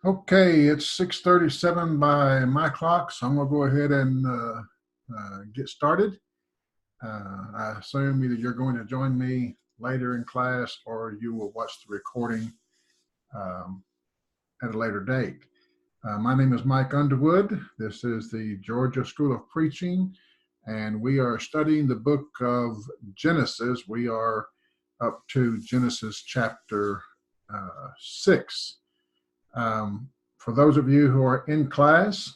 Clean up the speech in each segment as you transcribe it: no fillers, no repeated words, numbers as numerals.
Okay, it's 6:37 by my clock, so I'm gonna go ahead and get started. I assume either you're going to join me later in class or you will watch the recording um, at a later date. My name is Mike Underwood. This is the Georgia School of Preaching, and we are studying the book of Genesis. We are up to Genesis chapter 6. For those of you who are in class,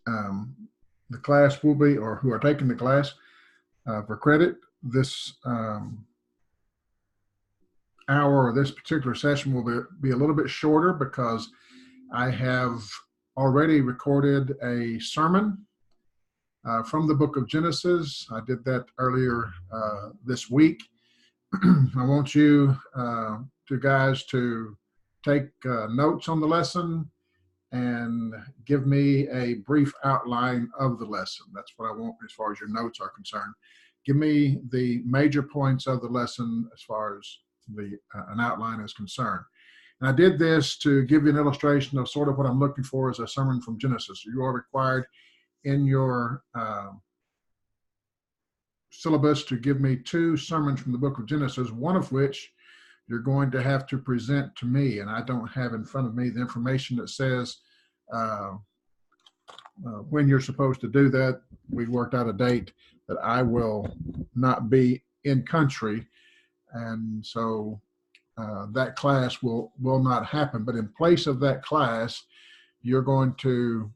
the class will be, or who are taking the class for credit, this hour or this particular session will be a little bit shorter because I have already recorded a sermon from the book of Genesis. I did that earlier this week. I want you guys to take notes on the lesson and give me a brief outline of the lesson. That's what I want as far as your notes are concerned. Give me the major points of the lesson as far as an outline is concerned. And I did this to give you an illustration of sort of what I'm looking for as a sermon from Genesis. You are required in your syllabus to give me 2 sermons from the book of Genesis, one of which you're going to have to present to me, and I don't have in front of me the information that says when you're supposed to do that. We worked out a date that I will not be in country, and so that class will not happen. But in place of that class, you're going to,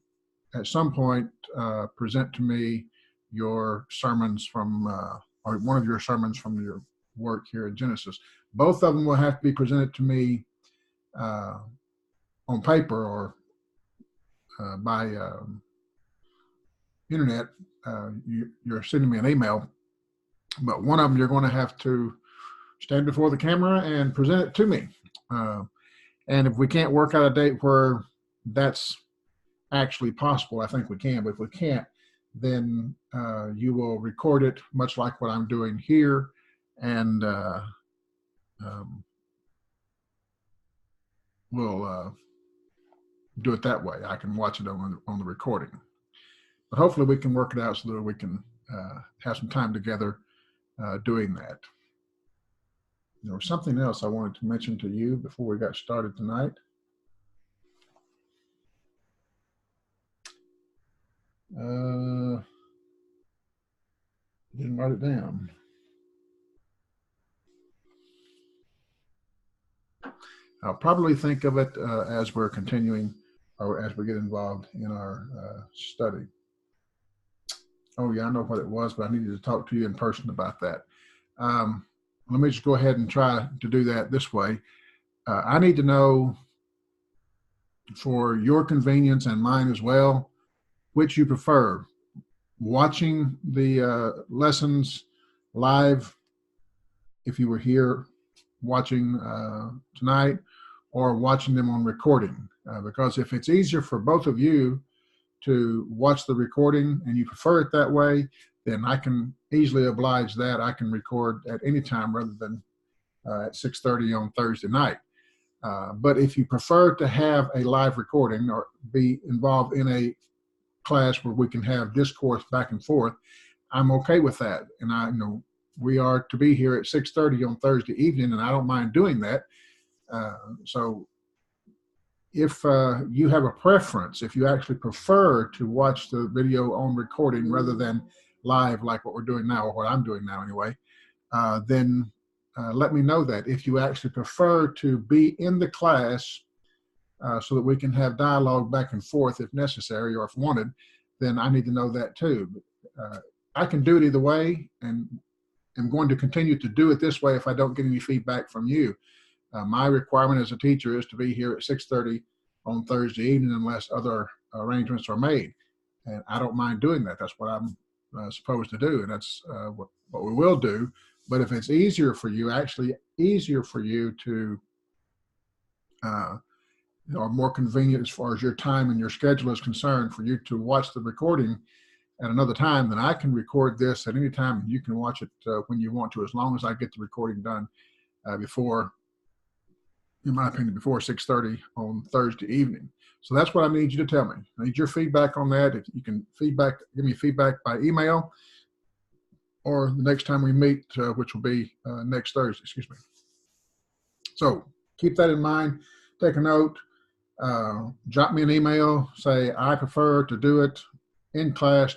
at some point, present to me your sermons from, or one of your sermons from your work here in Genesis. Both of them will have to be presented to me on paper or by internet. You're sending me an email, but one of them you're going to have to stand before the camera and present it to me. And if we can't work out a date where that's actually possible, I think we can, but if we can't, then you will record it much like what I'm doing here, and we'll do it that way. I can watch it on the recording. But hopefully we can work it out so that we can have some time together doing that. There was something else I wanted to mention to you before we got started tonight. Didn't write it down. I'll probably think of it as we're continuing or as we get involved in our study. Oh yeah, I know what it was, but I needed to talk to you in person about that. Let me just go ahead and try to do that this way. I need to know, for your convenience and mine as well, which you prefer: watching the lessons live, if you were here watching tonight, or watching them on recording. Because if it's easier for both of you to watch the recording and you prefer it that way, then I can easily oblige that. I can record at any time rather than at 6:30 on Thursday night. But if you prefer to have a live recording or be involved in a class where we can have discourse back and forth, I'm okay with that. And we are to be here at 6:30 on Thursday evening, and I don't mind doing that. So if you have a preference, if you actually prefer to watch the video on recording rather than live like what we're doing now, or what I'm doing now anyway, then let me know that. If you actually prefer to be in the class so that we can have dialogue back and forth if necessary or if wanted, then I need to know that too. I can do it either way, and I'm going to continue to do it this way if I don't get any feedback from you. My requirement as a teacher is to be here at 6:30 on Thursday evening unless other arrangements are made. And I don't mind doing that. That's what I'm supposed to do, and that's what we will do. But if it's easier for you, to, or more convenient as far as your time and your schedule is concerned, for you to watch the recording at another time, then I can record this at any time, and you can watch it when you want to, as long as I get the recording done before in my opinion, before 6:30 on Thursday evening. So that's what I need you to tell me. I need your feedback on that. If you can give me feedback by email or the next time we meet, which will be next Thursday, excuse me. So keep that in mind. Take a note. Drop me an email. Say, I prefer to do it in class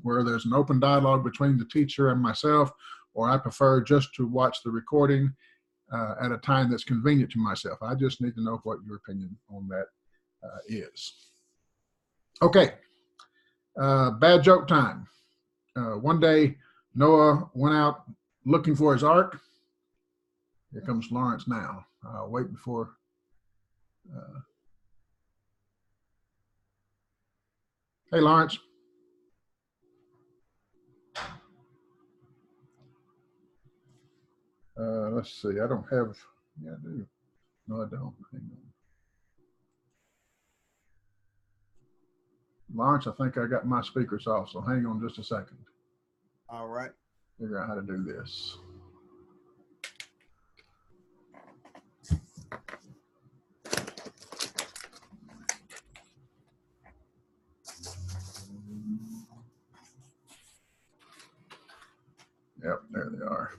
where there's an open dialogue between the teacher and myself, or I prefer just to watch the recording at a time that's convenient to myself. I just need to know what your opinion on that is. Okay, bad joke time. One day, Noah went out looking for his ark. Here comes Lawrence now. I'll wait before. Hey, Lawrence. Let's see. I don't have. Yeah, I do. No, I don't. Hang on. Lawrence, I think I got my speakers off, so hang on just a second. All right. Figure out how to do this. Yep, there they are.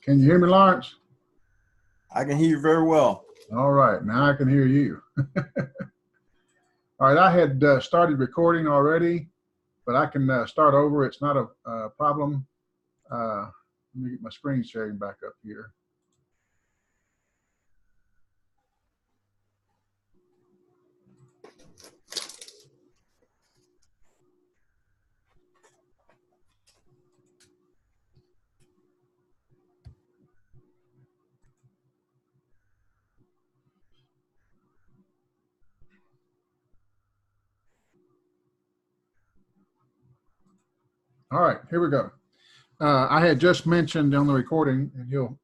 Can you hear me, Lawrence? I can hear you very well. All right, now I can hear you. All right, I had started recording already, but I can start over. It's not a problem. Let me get my screen sharing back up here. All right, here we go. I had just mentioned on the recording, and you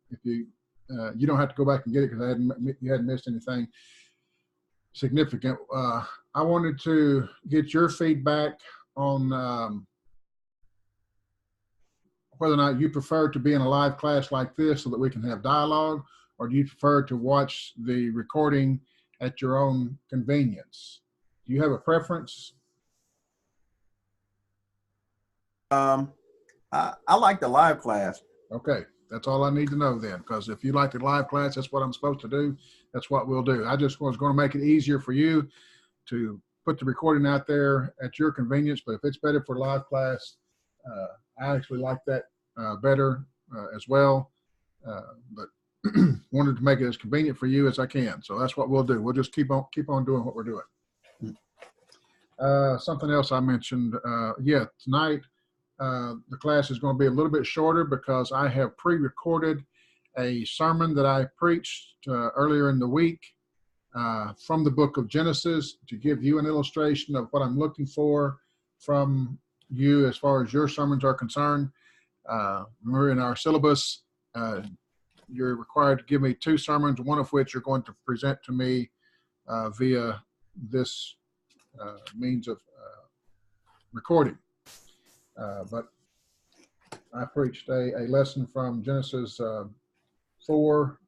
don't have to go back and get it because you hadn't missed anything significant. I wanted to get your feedback on whether or not you prefer to be in a live class like this so that we can have dialogue, or do you prefer to watch the recording at your own convenience? Do you have a preference? I like the live class. Okay, that's all I need to know then, because if you like the live class, that's what I'm supposed to do. That's what we'll do. I just was going to make it easier for you to put the recording out there at your convenience, but if it's better for live class, I actually like that better as well, but wanted to make it as convenient for you as I can. So that's what we'll do. We'll just keep on doing what we're doing. Something else I mentioned, tonight, the class is going to be a little bit shorter because I have pre-recorded a sermon that I preached earlier in the week from the book of Genesis to give you an illustration of what I'm looking for from you as far as your sermons are concerned. Remember, in our syllabus, you're required to give me 2 sermons, one of which you're going to present to me via this means of recording. But I preached a lesson from Genesis 4,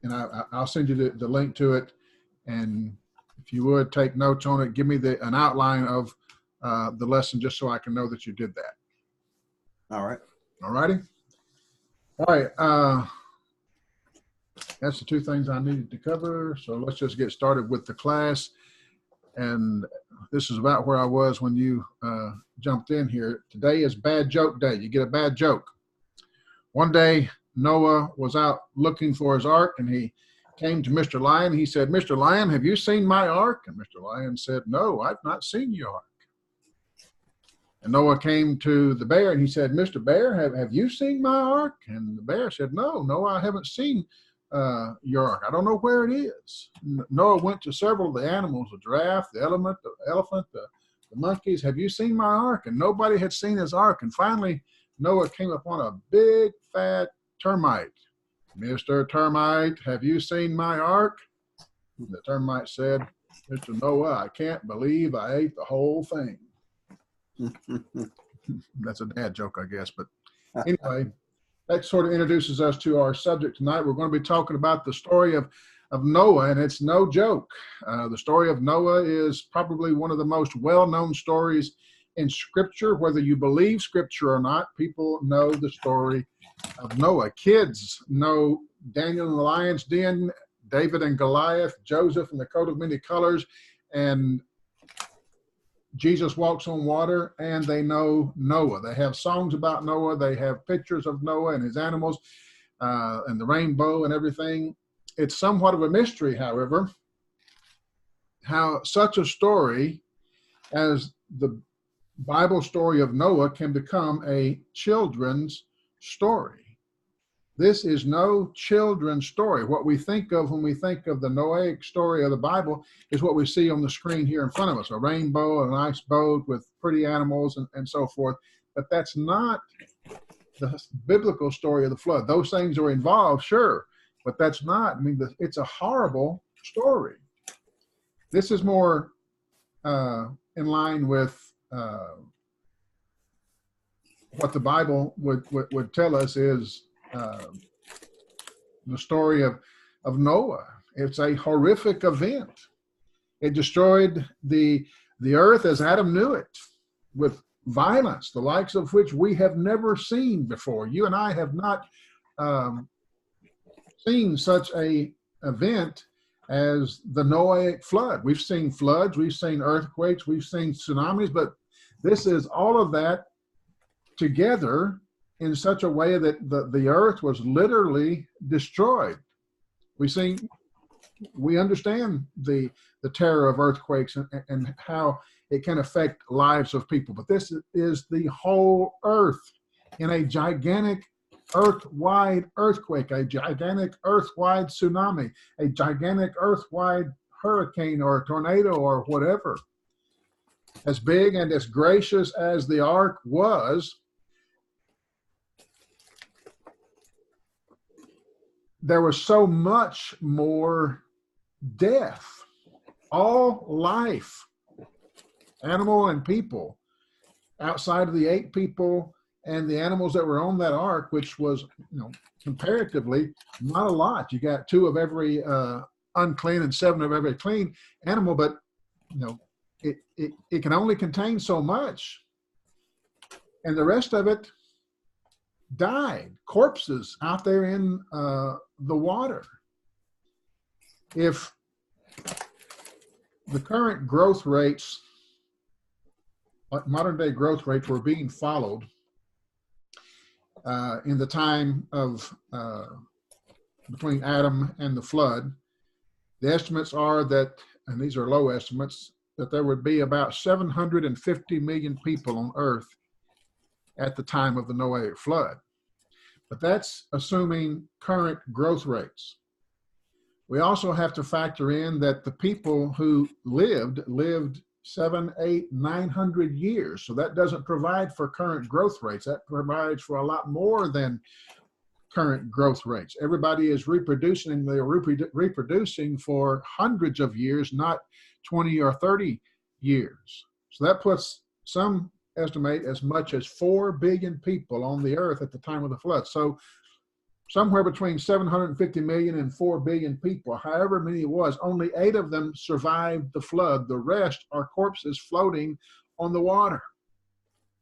and I'll send you the link to it. And if you would take notes on it, give me an outline of the lesson just so I can know that you did that. All right. All righty. All right. That's the 2 things I needed to cover. So let's just get started with the class. And this is about where I was when you jumped in here. Today is bad joke day. You get a bad joke. One day, Noah was out looking for his ark, and he came to Mr. Lion. He said, "Mr. Lion, have you seen my ark?" And Mr. Lion said, "No, I've not seen your ark." And Noah came to the bear, and he said, "Mr. Bear, have you seen my ark?" And the bear said, No, I haven't seen your ark? I don't know where it is. Noah went to several of the animals, the giraffe, the elephant, the monkeys. Have you seen my ark? And nobody had seen his ark. And finally, Noah came upon a big, fat termite. Mr. Termite, have you seen my ark? And the termite said, Mr. Noah, I can't believe I ate the whole thing. That's a dad joke, I guess. But anyway, that sort of introduces us to our subject tonight. We're going to be talking about the story of Noah, and it's no joke. The story of Noah is probably one of the most well-known stories in Scripture. Whether you believe Scripture or not, people know the story of Noah. Kids know Daniel in the lion's den, David and Goliath, Joseph and the coat of many colors, and Jesus walks on water, and they know Noah. They have songs about Noah. They have pictures of Noah and his animals and the rainbow and everything. It's somewhat of a mystery, however, how such a story as the Bible story of Noah can become a children's story. This is no children's story. What we think of when we think of the Noahic story of the Bible is what we see on the screen here in front of us, a rainbow, a nice boat with pretty animals and so forth. But that's not the biblical story of the flood. Those things are involved, sure, but that's not. I mean, it's a horrible story. This is more in line with what the Bible would tell us is the story of Noah. It's a horrific event. It destroyed the earth as Adam knew it with violence, the likes of which we have never seen before. You and I have not seen such a event as the Noahic flood. We've seen floods, we've seen earthquakes, we've seen tsunamis, but this is all of that together in such a way that the earth was literally destroyed. We understand the terror of earthquakes and how it can affect lives of people. But this is the whole earth in a gigantic earth-wide earthquake, a gigantic earth-wide tsunami, a gigantic earth-wide hurricane or tornado or whatever. As big and as gracious as the ark was, there was so much more death. All life, animal and people, outside of the 8 people and the animals that were on that ark, which was, comparatively not a lot. You got 2 of every unclean and 7 of every clean animal, but it can only contain so much, and the rest of it died, corpses out there in the water. If the current growth rates, modern day growth rates, were being followed in the time of between Adam and the flood, the estimates are that, and these are low estimates, that there would be about 750 million people on earth at the time of the Noahic flood. But that's assuming current growth rates. We also have to factor in that the people who lived 700, 800, 900 years. So that doesn't provide for current growth rates. That provides for a lot more than current growth rates. Everybody is reproducing. They're reproducing for hundreds of years, not 20 or 30 years. So that puts some estimate as much as 4 billion people on the earth at the time of the flood. So somewhere between 750 million and 4 billion people, however many it was, only 8 of them survived the flood. The rest are corpses floating on the water.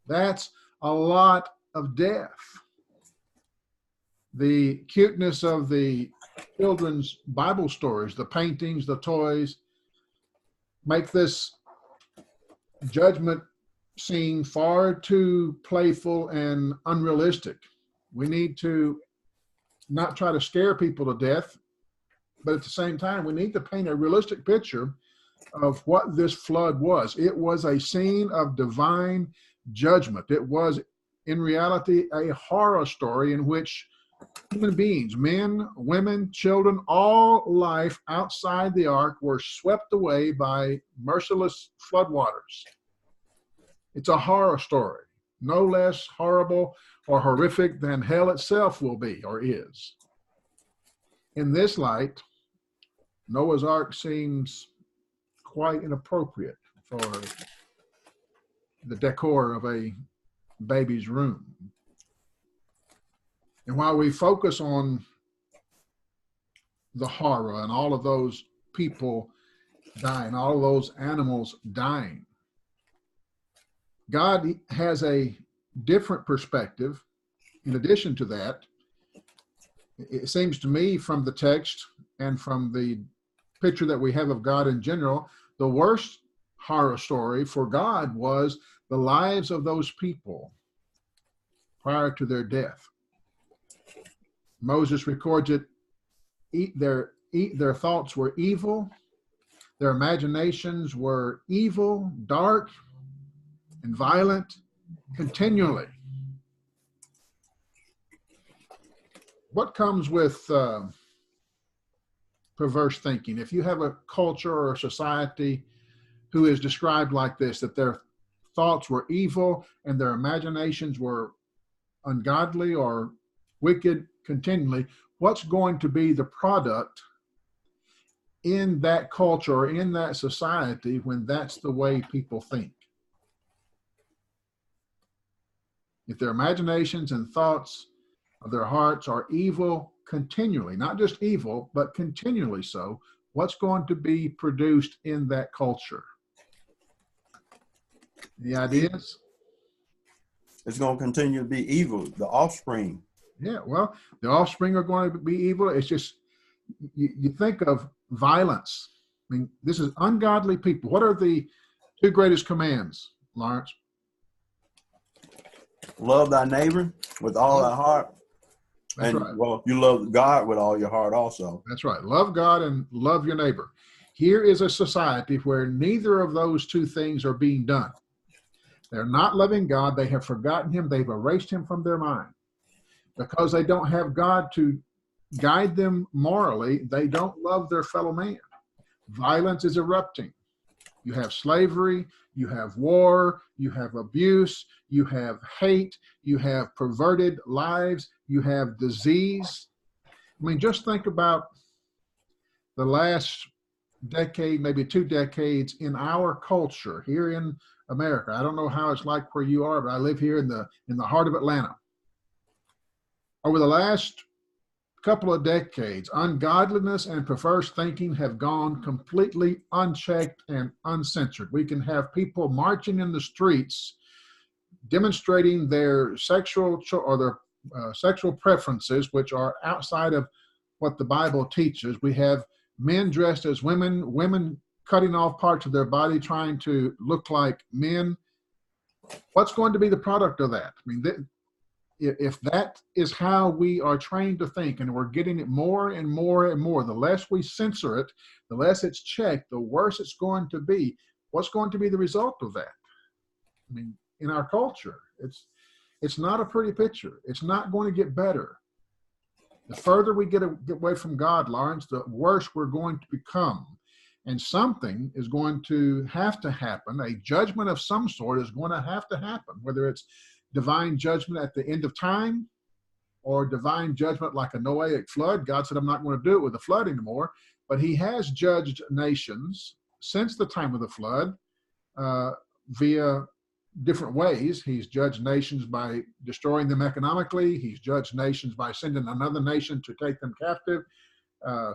That's a lot of death. The cuteness of the children's Bible stories, the paintings, the toys, make this judgment seem far too playful and unrealistic. We need to not try to scare people to death, but at the same time, we need to paint a realistic picture of what this flood was. It was a scene of divine judgment. It was, in reality, a horror story in which Human beings, men, women, children, all life outside the ark were swept away by merciless floodwaters. It's a horror story, no less horrible or horrific than hell itself will be or is. In this light, Noah's Ark seems quite inappropriate for the decor of a baby's room. And while we focus on the horror and all of those people dying, all of those animals dying, God has a different perspective. In addition to that, it seems to me from the text and from the picture that we have of God in general, the worst horror story for God was the lives of those people prior to their death. Moses records it, their thoughts were evil, their imaginations were evil, dark, and violent continually. What comes with perverse thinking? If you have a culture or a society who is described like this, that their thoughts were evil and their imaginations were ungodly or wicked continually, what's going to be the product in that culture or in that society when that's the way people think? If their imaginations and thoughts of their hearts are evil continually, not just evil, but continually so, what's going to be produced in that culture? The ideas? It's going to continue to be evil, the offspring. Yeah, well, the offspring are going to be evil. It's just, you think of violence. I mean, this is ungodly people. What are the two greatest commands, Lawrence? Love thy neighbor with all thy heart. That's and right. Well, you love God with all your heart also. That's right. Love God and love your neighbor. Here is a society where neither of those two things are being done. They're not loving God. They have forgotten him. They've erased him from their mind. Because they don't have God to guide them morally, they don't love their fellow man. Violence is erupting. You have slavery, you have war, you have abuse, you have hate, you have perverted lives, you have disease. I mean, just think about the last decade, maybe 2 decades in our culture here in America. I don't know how it's like where you are, but I live here in the heart of Atlanta. Over the last couple of decades, ungodliness and perverse thinking have gone completely unchecked and uncensored. We can have people marching in the streets demonstrating their sexual sexual preferences, which are outside of what the Bible teaches. We have men dressed as women, women cutting off parts of their body trying to look like men. What's going to be the product of that? I mean, if that is how we are trained to think, and we're getting it more and more and more, the less we censor it, the less it's checked, the worse it's going to be. What's going to be the result of that? I mean, in our culture, it's not a pretty picture. It's not going to get better. The further we get away from God, Lawrence, the worse we're going to become. And something is going to have to happen. A judgment of some sort is going to have to happen, whether it's divine judgment at the end of time or divine judgment like a Noahic flood. God said, I'm not going to do it with the flood anymore. But he has judged nations since the time of the flood via different ways. He's judged nations by destroying them economically. He's judged nations by sending another nation to take them captive.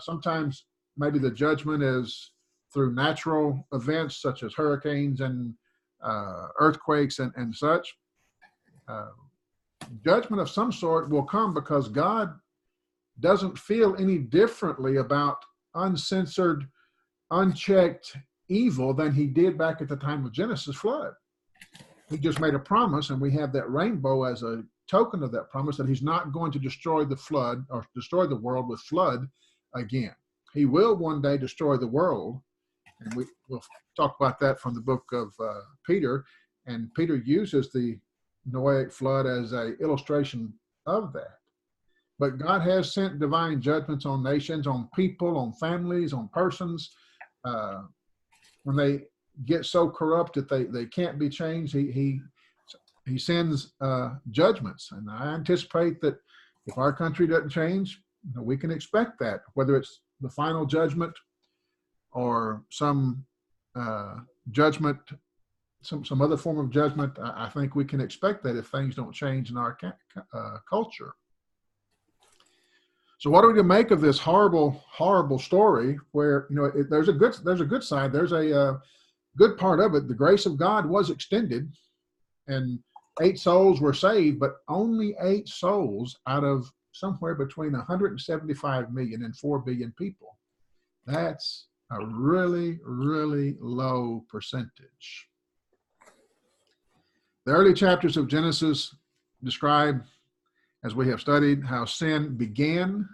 Sometimes maybe the judgment is through natural events such as hurricanes and earthquakes and such. Judgment of some sort will come because God doesn't feel any differently about uncensored, unchecked evil than he did back at the time of Genesis flood. He just made a promise, and we have that rainbow as a token of that promise, that he's not going to destroy the flood or destroy the world with flood again. He will one day destroy the world, and we'll talk about that from the book of Peter. And Peter uses the Noahic flood as an illustration of that. But God has sent divine judgments on nations, on people, on families, on persons. When they get so corrupt that they can't be changed, he sends judgments. And I anticipate that if our country doesn't change, we can expect that, whether it's the final judgment or some judgment, some other form of judgment. I think we can expect that if things don't change in our culture. So what are we to make of this horrible, horrible story where, there's a good side. There's a good part of it. The grace of God was extended and 8 souls were saved, but only 8 souls out of somewhere between 175 million and 4 billion people. That's a really, really low percentage. The early chapters of Genesis describe, as we have studied, how sin began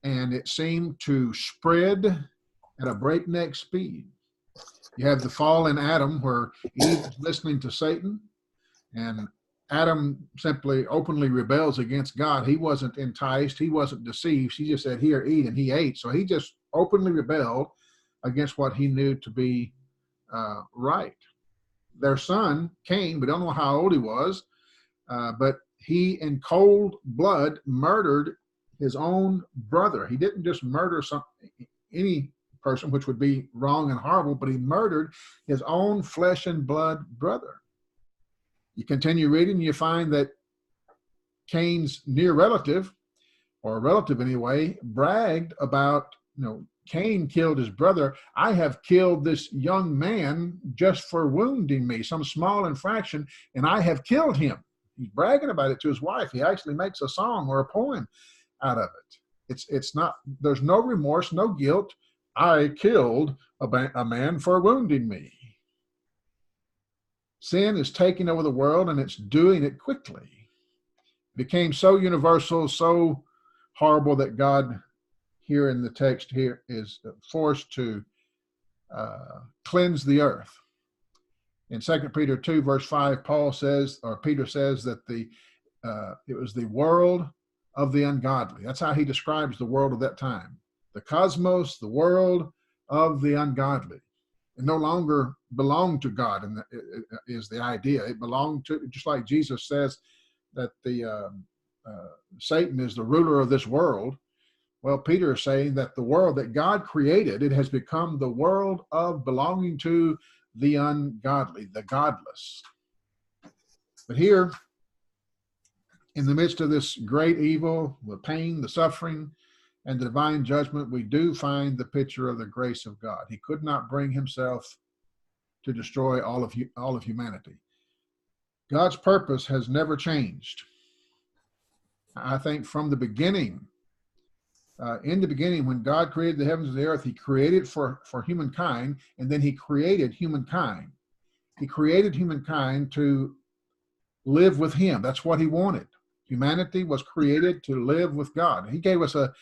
and it seemed to spread at a breakneck speed. You have the fall in Adam where Eve is listening to Satan, and Adam simply openly rebels against God. He wasn't enticed. He wasn't deceived. She just said, here, eat, and he ate. So he just openly rebelled against what he knew to be right. Their son, Cain, we don't know how old he was, but he, in cold blood, murdered his own brother. He didn't just murder any person, which would be wrong and horrible, but he murdered his own flesh and blood brother. You continue reading, you find that Cain's near relative, or a relative anyway, bragged about, Cain killed his brother. I have killed this young man just for wounding me, some small infraction, and I have killed him. He's bragging about it to his wife. He actually makes a song or a poem out of it. It's not, there's no remorse, no guilt. I killed a man for wounding me. Sin is taking over the world, and it's doing it quickly. It became so universal, so horrible that God, here in the text here, is forced to cleanse the earth. In 2 Peter 2, verse 5, Peter says that it was the world of the ungodly. That's how he describes the world of that time. The cosmos, the world of the ungodly. It no longer belonged to God, and is the idea. It belonged to, just like Jesus says that Satan is the ruler of this world. Well, Peter is saying that the world that God created, it has become the world of belonging to the ungodly, the godless. But here, in the midst of this great evil, the pain, the suffering, and the divine judgment, we do find the picture of the grace of God. He could not bring himself to destroy all of humanity. God's purpose has never changed. I think from the beginning, in the beginning, when God created the heavens and the earth, he created for humankind, and then he created humankind. He created humankind to live with him. That's what he wanted. Humanity was created to live with God. He gave us a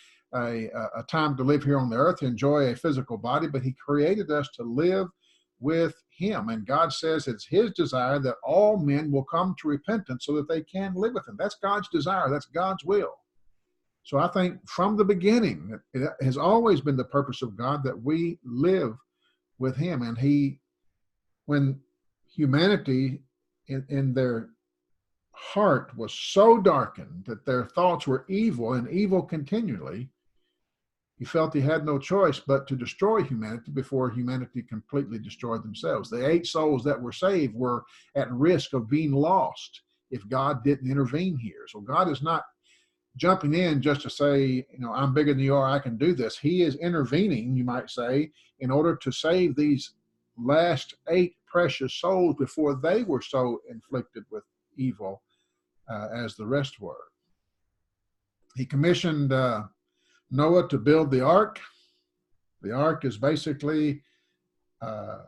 time to live here on the earth, to enjoy a physical body, but he created us to live with him. And God says it's his desire that all men will come to repentance so that they can live with him. That's God's desire. That's God's will. So I think from the beginning, it has always been the purpose of God that we live with him. And when humanity in their heart was so darkened that their thoughts were evil and evil continually, he felt he had no choice but to destroy humanity before humanity completely destroyed themselves. The 8 souls that were saved were at risk of being lost if God didn't intervene here. So God is not jumping in just to say, I'm bigger than you are, I can do this. He is intervening, you might say, in order to save these last 8 precious souls before they were so inflicted with evil as the rest were. He commissioned Noah to build the ark. The ark is basically an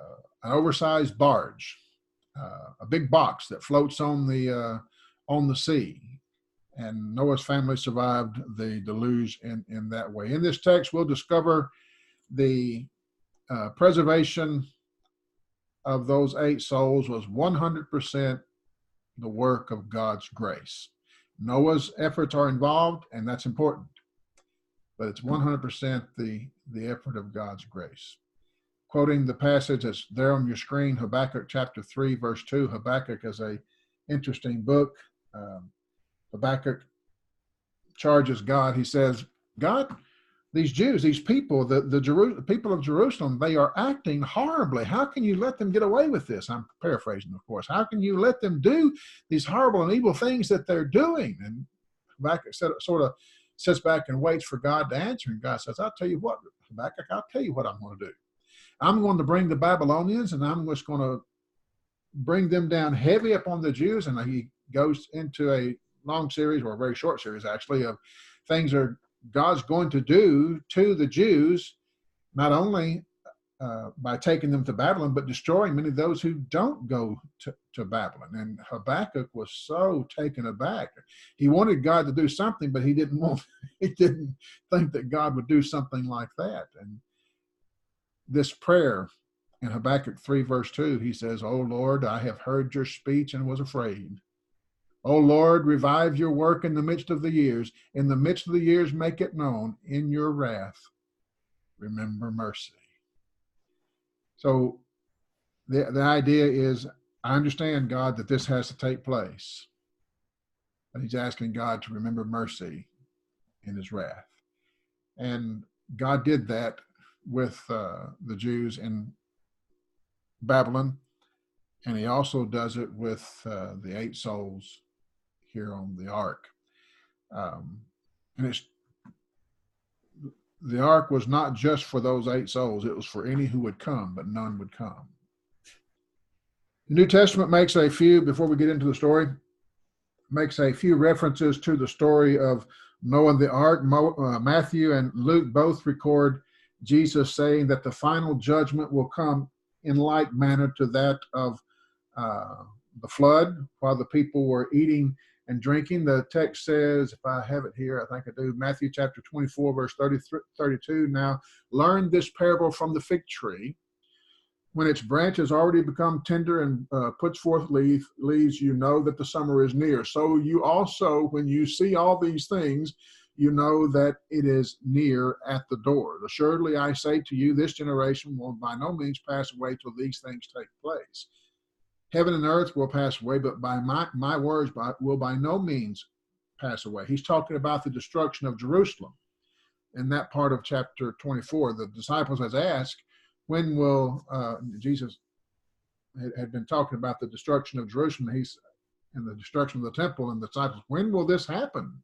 oversized barge, a big box that floats on the sea. And Noah's family survived the deluge in that way. In this text, we'll discover the preservation of those 8 souls was 100% the work of God's grace. Noah's efforts are involved, and that's important. But it's 100% the effort of God's grace. Quoting the passage that's there on your screen, Habakkuk chapter 3, verse 2. Habakkuk is an interesting book. Habakkuk charges God. He says, God, these Jews, these people, the people of Jerusalem, they are acting horribly. How can you let them get away with this? I'm paraphrasing, of course. How can you let them do these horrible and evil things that they're doing? And Habakkuk sort of sits back and waits for God to answer. And God says, I'll tell you what, Habakkuk, I'll tell you what I'm going to do. I'm going to bring the Babylonians, and I'm just going to bring them down heavy upon the Jews. And he goes into a long series, or a very short series, actually, of things that God's going to do to the Jews, not only by taking them to Babylon, but destroying many of those who don't go to Babylon. And Habakkuk was so taken aback. He wanted God to do something, but he didn't think that God would do something like that. And this prayer in Habakkuk 3, verse 2, he says, O Lord, I have heard your speech and was afraid. O Lord, revive your work in the midst of the years. In the midst of the years, make it known. In your wrath, remember mercy. So the idea is, I understand, God, that this has to take place. But he's asking God to remember mercy in his wrath. And God did that with the Jews in Babylon. And he also does it with the 8 souls here on the ark. And the ark was not just for those 8 souls. It was for any who would come, but none would come. The New Testament makes a few, before we get into the story, makes a few references to the story of Noah and the ark. Matthew and Luke both record Jesus saying that the final judgment will come in like manner to that of the flood, while the people were eating and drinking. The text says, if I have it here, I think I do, Matthew chapter 24, verse 32. Now, learn this parable from the fig tree. When its branch has already become tender and puts forth leaves, you know that the summer is near. So you also, when you see all these things, you know that it is near at the door. Assuredly, I say to you, this generation will by no means pass away till these things take place. Heaven and earth will pass away, but by my words will by no means pass away. He's talking about the destruction of Jerusalem. In that part of chapter 24, the disciples has asked, when will, Jesus had been talking about the destruction of Jerusalem, and the destruction of the temple, and the disciples, when will this happen?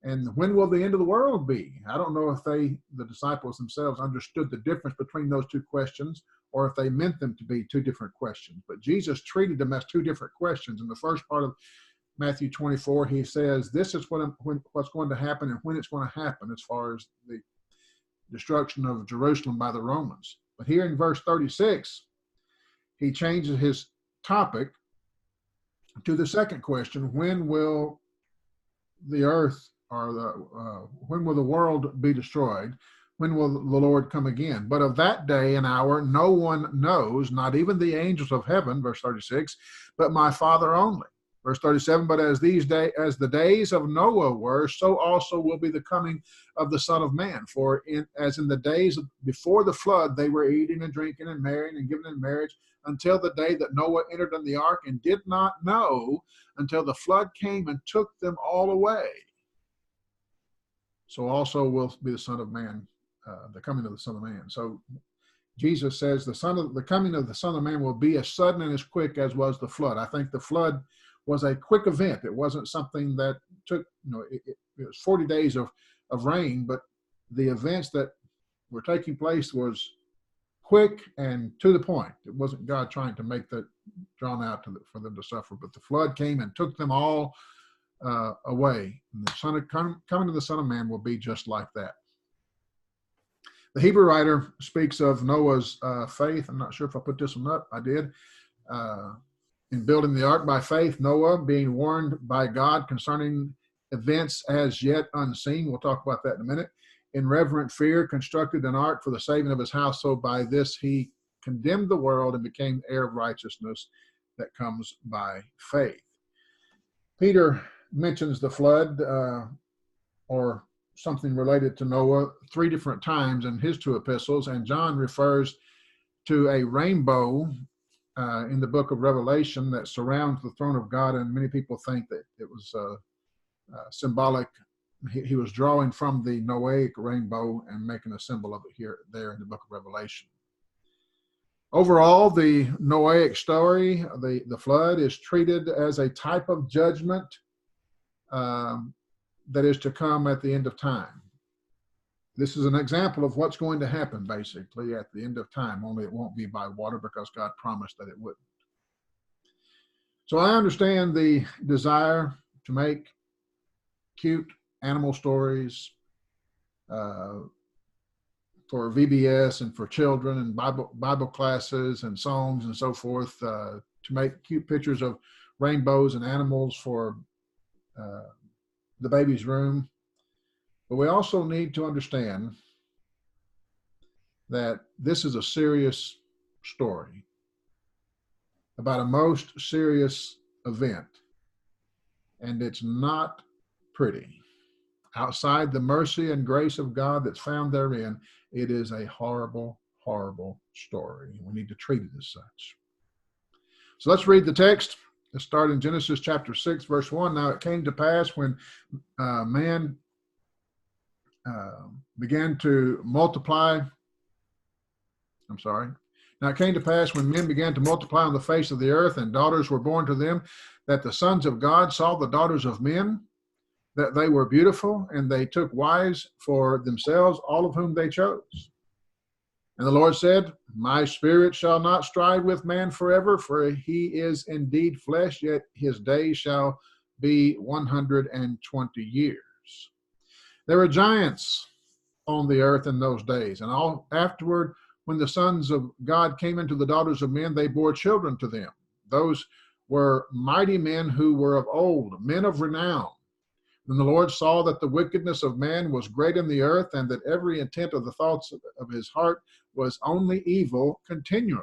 And when will the end of the world be? I don't know if the disciples themselves, understood the difference between those two questions, or if they meant them to be two different questions. But Jesus treated them as two different questions. In the first part of Matthew 24, he says, this is what's going to happen and when it's going to happen, as far as the destruction of Jerusalem by the Romans. But here in verse 36, he changes his topic to the second question: when will the earth, or when will the world be destroyed? When will the Lord come again? But of that day and hour no one knows, not even the angels of heaven, verse 36, but my Father only. Verse 37, but as the days of Noah were, so also will be the coming of the Son of Man. For as in the days before the flood, they were eating and drinking and marrying and giving in marriage until the day that Noah entered in the ark, and did not know until the flood came and took them all away. So also will be the Son of Man, the coming of the Son of Man. So Jesus says the coming of the Son of Man will be as sudden and as quick as was the flood. I think the flood was a quick event. It wasn't something that took, it was 40 days of rain, but the events that were taking place was quick and to the point. It wasn't God trying to make that drawn out for them to suffer, but the flood came and took them all away. And the coming of the Son of Man will be just like that. The Hebrew writer speaks of Noah's faith. I'm not sure if I put this one up. I did. In building the ark by faith, Noah, being warned by God concerning events as yet unseen, we'll talk about that in a minute, in reverent fear constructed an ark for the saving of his household. By this he condemned the world and became heir of righteousness that comes by faith. Peter mentions the flood or something related to Noah 3 different times in his 2 epistles, and John refers to a rainbow in the book of Revelation that surrounds the throne of God, and many people think that it was symbolic. He was drawing from the Noahic rainbow and making a symbol of it there in the book of Revelation. Overall, the Noahic story, the flood, is treated as a type of judgment that is to come at the end of time. This is an example of what's going to happen, basically, at the end of time, only it won't be by water because God promised that it wouldn't. So I understand the desire to make cute animal stories for VBS and for children and Bible classes and songs and so forth, to make cute pictures of rainbows and animals for the baby's room. But we also need to understand that this is a serious story about a most serious event, and it's not pretty. Outside the mercy and grace of God that's found therein, it is a horrible, horrible story. We need to treat it as such. So let's read the text. Let's start in Genesis chapter 6, verse 1. Now it came to pass when man began to multiply. Now it came to pass when men began to multiply on the face of the earth, and daughters were born to them, that the sons of God saw the daughters of men, that they were beautiful, and they took wives for themselves, all of whom they chose. And the Lord said, My spirit shall not strive with man forever, for he is indeed flesh, yet his days shall be 120 years. There were giants on the earth in those days, and all afterward, when the sons of God came into the daughters of men, they bore children to them. Those were mighty men who were of old, men of renown. When the Lord saw that the wickedness of man was great in the earth, and that every intent of the thoughts of his heart was only evil continually.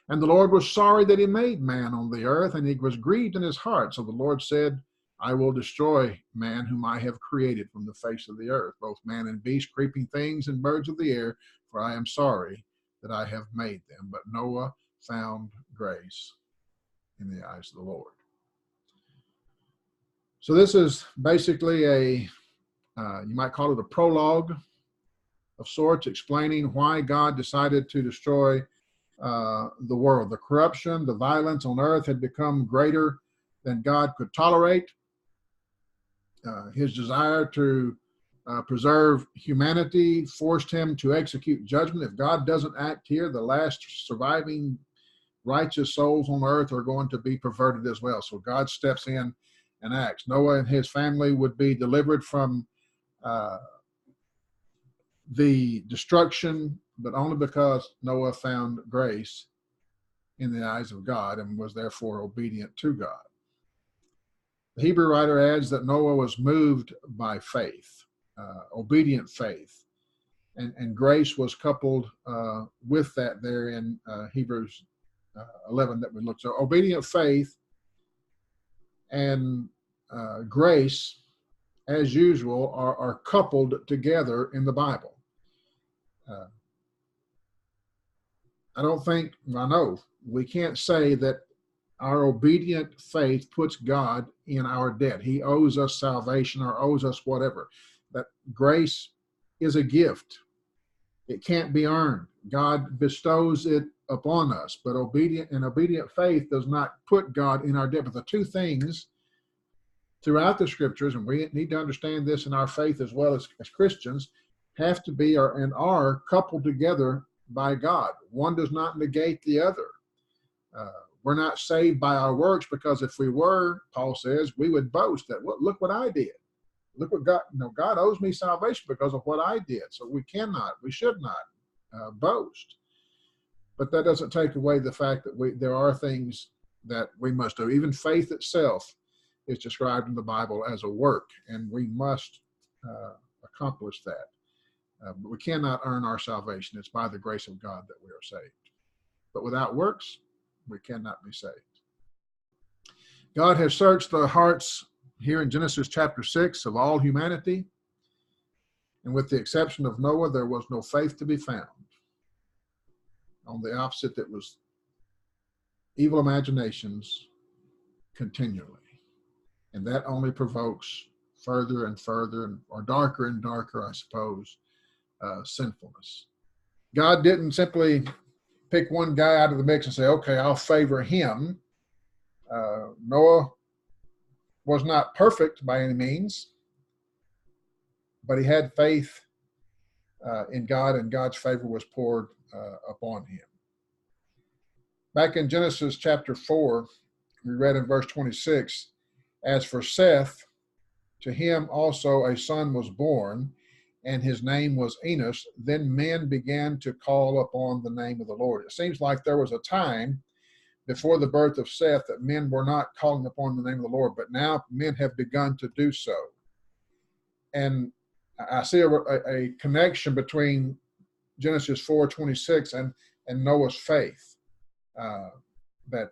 And the Lord was sorry that he made man on the earth, and he was grieved in his heart. So the Lord said, I will destroy man whom I have created from the face of the earth, both man and beast, creeping things, and birds of the air, for I am sorry that I have made them. But Noah found grace in the eyes of the Lord. So this is basically you might call it a prologue of sorts, explaining why God decided to destroy the world. The corruption, the violence on earth had become greater than God could tolerate. His desire to preserve humanity forced him to execute judgment. If God doesn't act here, the last surviving righteous souls on earth are going to be perverted as well. So God steps in and acts. Noah and his family would be delivered from the destruction, but only because Noah found grace in the eyes of God and was therefore obedient to God. The Hebrew writer adds that Noah was moved by faith, obedient faith, and grace was coupled with that there in Hebrews 11 that we looked at. So obedient faith and grace, as usual, are coupled together in the Bible. I know we can't say that our obedient faith puts God in our debt. He owes us salvation or owes us whatever. That grace is a gift. It can't be earned. God bestows it upon us, but obedient faith does not put God in our debt. But the two things throughout the scriptures, and we need to understand this in our faith as well as Christians, have to be and are coupled together by God. One does not negate the other. We're not saved by our works, because if we were, Paul says, we would boast that, well, look what I did. Look what God owes me salvation because of what I did. So we should not boast. But that doesn't take away the fact that there are things that we must do. Even faith itself is described in the Bible as a work, and we must accomplish that. But we cannot earn our salvation. It's by the grace of God that we are saved. But without works, we cannot be saved. God has searched the hearts here in Genesis chapter 6 of all humanity, and with the exception of Noah, there was no faith to be found. On the opposite, it was evil imaginations continually. And that only provokes further and further, or darker and darker, I suppose, sinfulness. God didn't simply pick one guy out of the mix and say, okay, I'll favor him. Noah was not perfect by any means, but he had faith in God, and God's favor was poured upon him. Back in Genesis chapter 4, we read in verse 26, as for Seth, to him also a son was born, and his name was Enos. Then men began to call upon the name of the Lord. It seems like there was a time before the birth of Seth that men were not calling upon the name of the Lord, but now men have begun to do so. And I see a connection between Genesis 4:26 and Noah's faith, that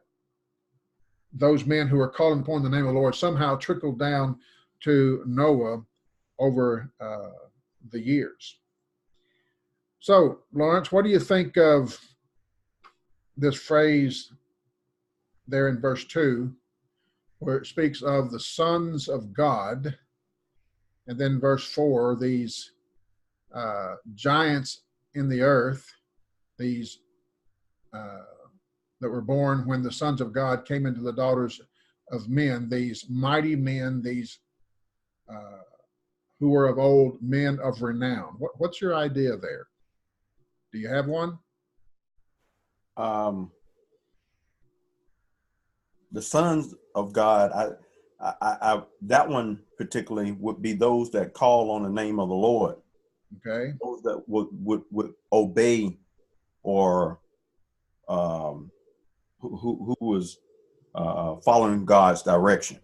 those men who are calling upon the name of the Lord somehow trickled down to Noah over the years. So, Lawrence, what do you think of this phrase there in verse 2, where it speaks of the sons of God, and then verse 4, these giants in the earth, these that were born when the sons of God came into the daughters of men, these mighty men, these who were of old, men of renown. What's your idea there? Do you have one? The sons of God, I that one particularly would be those that call on the name of the Lord. Okay. Those that would obey, or who was following God's direction.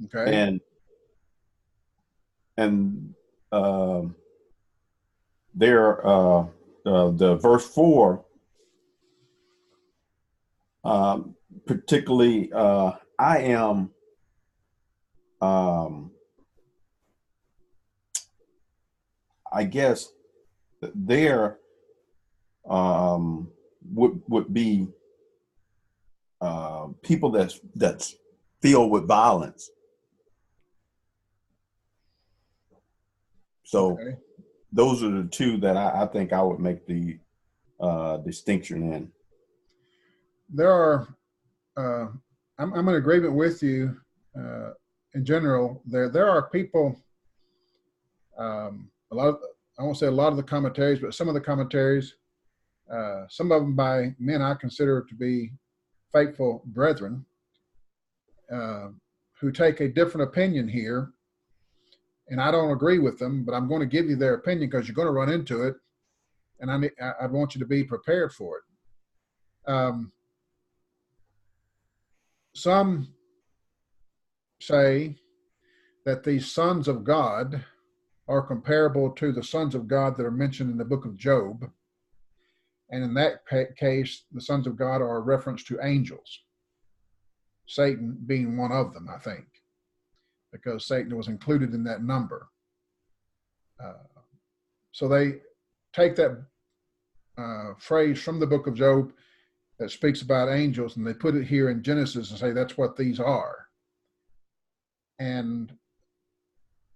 Okay. And there, the verse 4, particularly, I am, I guess there would be people that's filled with violence. So okay. Those are the two that I think I would make the distinction in. There are, I'm in agreement with you in general. There are people, a lot of, I won't say a lot of the commentaries, but some of the commentaries, some of them by men I consider to be faithful brethren, who take a different opinion here. And I don't agree with them, but I'm going to give you their opinion because you're going to run into it, and I want you to be prepared for it. Some say that these sons of God are comparable to the sons of God that are mentioned in the book of Job. And in that case, the sons of God are a reference to angels, Satan being one of them, I think, because Satan was included in that number. So they take that phrase from the book of Job that speaks about angels, and they put it here in Genesis and say that's what these are. And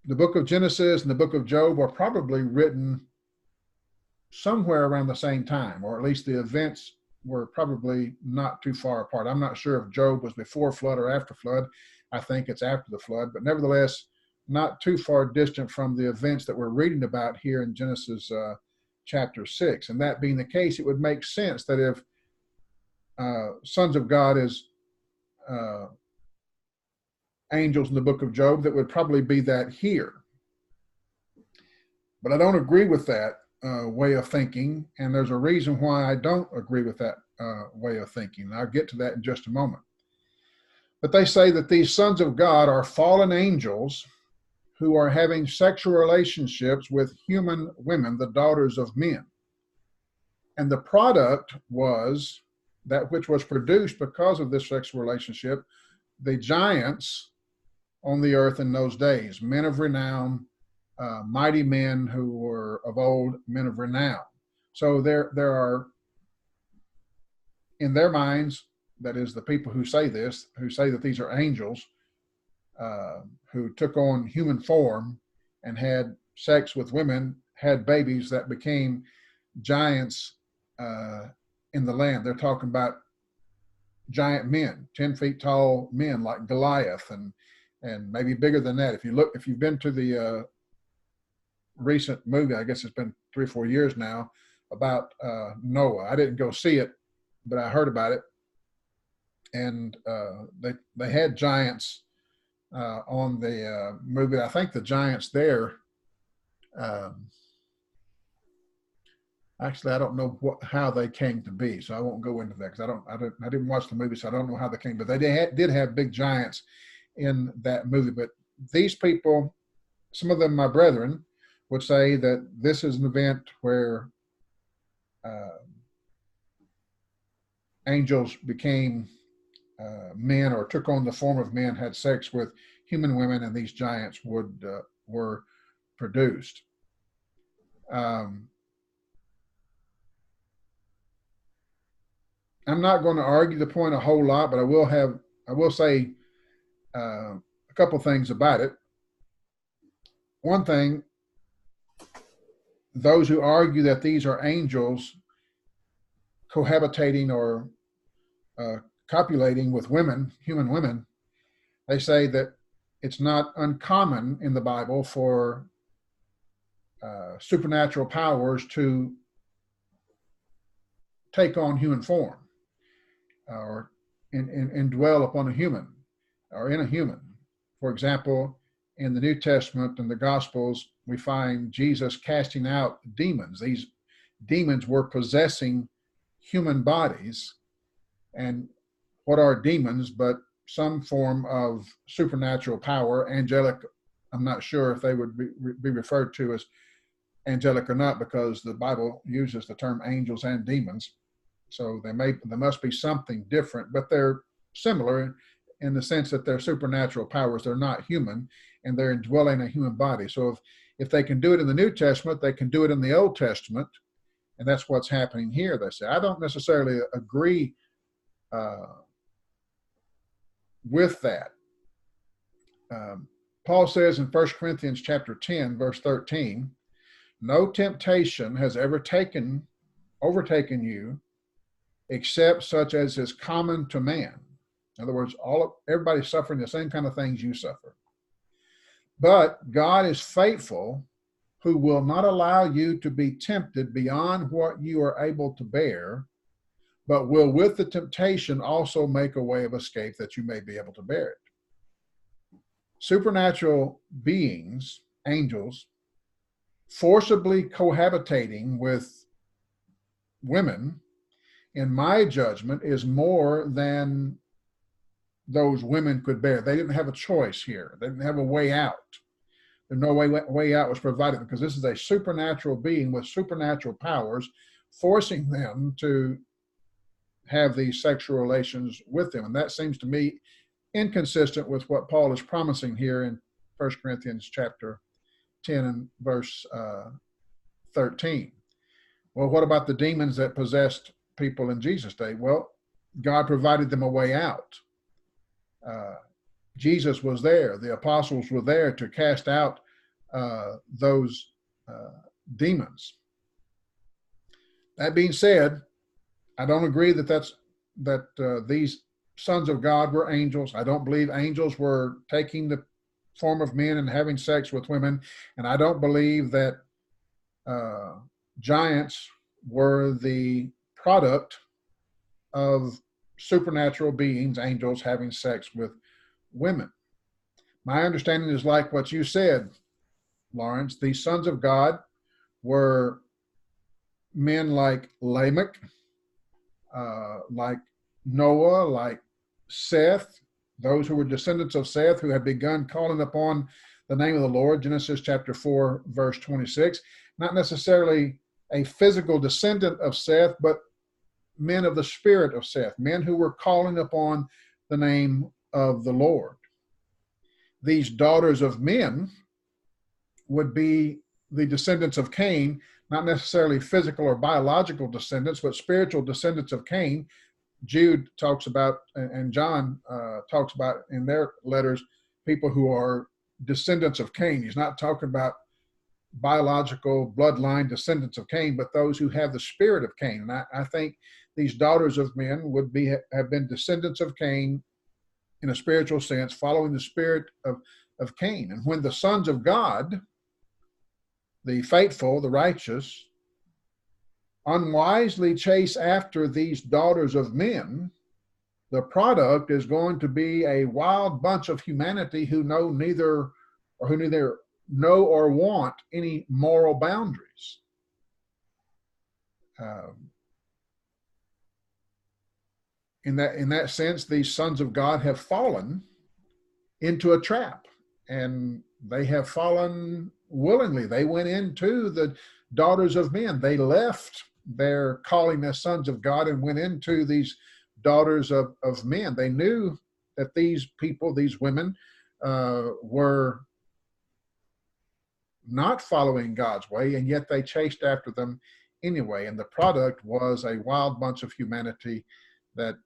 the book of Genesis and the book of Job are probably written somewhere around the same time, or at least the events were probably not too far apart. I'm not sure if Job was before flood or after flood. I think it's after the flood, but nevertheless, not too far distant from the events that we're reading about here in Genesis chapter 6. And that being the case, it would make sense that if sons of God is angels in the book of Job, that would probably be that here. But I don't agree with that way of thinking, and there's a reason why I don't agree with that way of thinking. I'll get to that in just a moment. But they say that these sons of God are fallen angels who are having sexual relationships with human women, the daughters of men. And the product was that which was produced because of this sexual relationship, the giants on the earth in those days, men of renown, mighty men who were of old, men of renown. So there are, in their minds, that is the people who say this, who say that these are angels, who took on human form and had sex with women, had babies that became giants in the land. They're talking about giant men, 10 feet tall men like Goliath, and maybe bigger than that. If you've been to the recent movie, I guess it's been 3 or 4 years now, about Noah. I didn't go see it, but I heard about it. And they had giants on the movie. I think the giants there, actually, I don't know how they came to be, so I won't go into that because I didn't watch the movie, so I don't know how they came. But they did have big giants in that movie. But these people, some of them, my brethren, would say that this is an event where angels became men, or took on the form of men, had sex with human women, and these giants were produced. I'm not going to argue the point a whole lot, but I will say a couple things about it. One thing, those who argue that these are angels cohabitating or copulating with women, human women, they say that it's not uncommon in the Bible for supernatural powers to take on human form, or and dwell upon a human, or in a human. For example, in the New Testament and the Gospels, we find Jesus casting out demons. These demons were possessing human bodies. And what are demons but some form of supernatural power, angelic? I'm not sure if they would be referred to as angelic or not, because the Bible uses the term angels and demons. So there must be something different, but they're similar in the sense that they're supernatural powers. They're not human, and they're indwelling a human body. So if they can do it in the New Testament, they can do it in the Old Testament, and that's what's happening here. They say, I don't necessarily agree with that. Paul says in 1 Corinthians chapter 10, verse 13, no temptation has ever overtaken you except such as is common to man. In other words, everybody's suffering the same kind of things you suffer. But God is faithful, who will not allow you to be tempted beyond what you are able to bear, but will with the temptation also make a way of escape that you may be able to bear it. Supernatural beings, angels, forcibly cohabitating with women, in my judgment, is more than those women could bear. They didn't have a choice here. They didn't have a way out. There's no way out was provided, because this is a supernatural being with supernatural powers forcing them to have these sexual relations with them. And that seems to me inconsistent with what Paul is promising here in 1 Corinthians chapter 10 and verse 13. Well, what about the demons that possessed people in Jesus' day? Well, God provided them a way out. Jesus was there. The apostles were there to cast out those demons. That being said, I don't agree that these sons of God were angels. I don't believe angels were taking the form of men and having sex with women. And I don't believe that giants were the product of supernatural beings, angels, having sex with women. My understanding is like what you said, Lawrence. These sons of God were men like Lamech, like Noah, like Seth, those who were descendants of Seth, who had begun calling upon the name of the Lord, Genesis chapter 4, verse 26. Not necessarily a physical descendant of Seth, but men of the spirit of Seth, men who were calling upon the name of the Lord. These daughters of men would be the descendants of Cain, not necessarily physical or biological descendants, but spiritual descendants of Cain. Jude talks about, and John talks about in their letters, people who are descendants of Cain. He's not talking about biological bloodline descendants of Cain, but those who have the spirit of Cain. And I think these daughters of men would have been descendants of Cain in a spiritual sense, following the spirit of Cain. And when the sons of God, the faithful, the righteous, unwisely chase after these daughters of men, the product is going to be a wild bunch of humanity who neither know or want any moral boundaries. In that sense, these sons of God have fallen into a trap, and they have fallen willingly. They went into the daughters of men. They left their calling as sons of God and went into these daughters of men. They knew that these people, these women, were not following God's way, and yet they chased after them anyway. And the product was a wild bunch of humanity that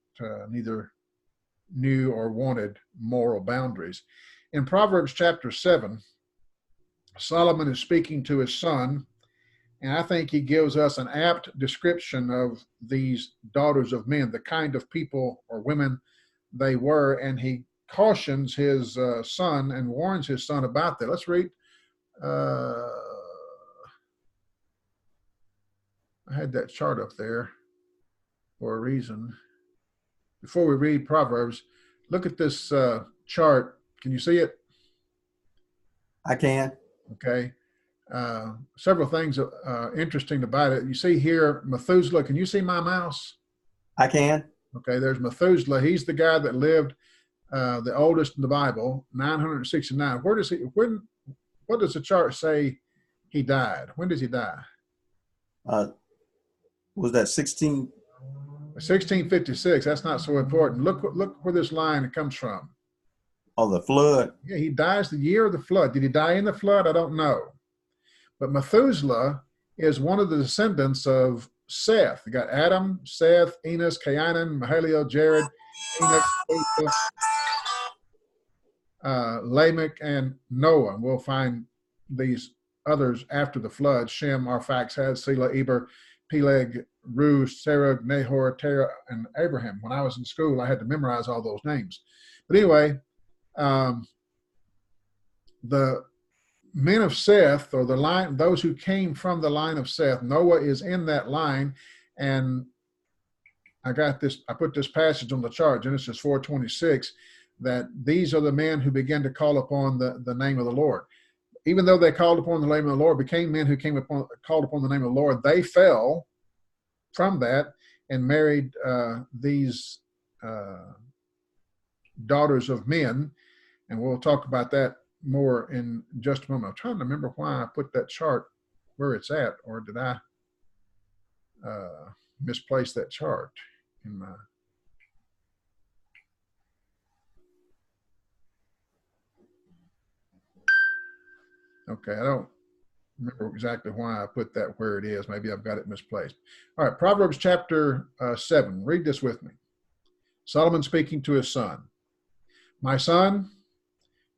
neither knew or wanted moral boundaries. In Proverbs chapter 7, Solomon is speaking to his son, and I think he gives us an apt description of these daughters of men, the kind of people or women they were, and he cautions his son and warns his son about that. Let's read. I had that chart up there for a reason. Before we read Proverbs, look at this chart. Can you see it? I can. Okay. Several things interesting about it. You see here, Methuselah. Can you see my mouse? I can. Okay, there's Methuselah. He's the guy that lived the oldest in the Bible, 969. What does the chart say he died? When does he die? Was that 16? 1656. That's not so important. Look where this line comes from. Oh, the flood. Yeah, he dies the year of the flood. Did he die in the flood? I don't know. But Methuselah is one of the descendants of Seth. You got Adam, Seth, Enos, Cainan, Mahalalel, Jared, Enoch, Lamech, and Noah. And we'll find these others after the flood: Shem, Arphaxad, Selah, Eber, Peleg, Reu, Serug, Nahor, Terah, and Abraham. When I was in school, I had to memorize all those names. But anyway, the men of Seth, or the line, those who came from the line of Seth, Noah is in that line. And I put this passage on the chart, Genesis 4:26, that these are the men who began to call upon the name of the Lord. Even though they called upon the name of the Lord, became men who called upon the name of the Lord, they fell from that and married these daughters of men. And we'll talk about that more in just a moment. I'm trying to remember why I put that chart where it's at, or did I misplace that chart in my... Okay, I don't remember exactly why I put that where it is. Maybe I've got it misplaced. All right, Proverbs chapter 7. Read this with me. Solomon speaking to his son. My son,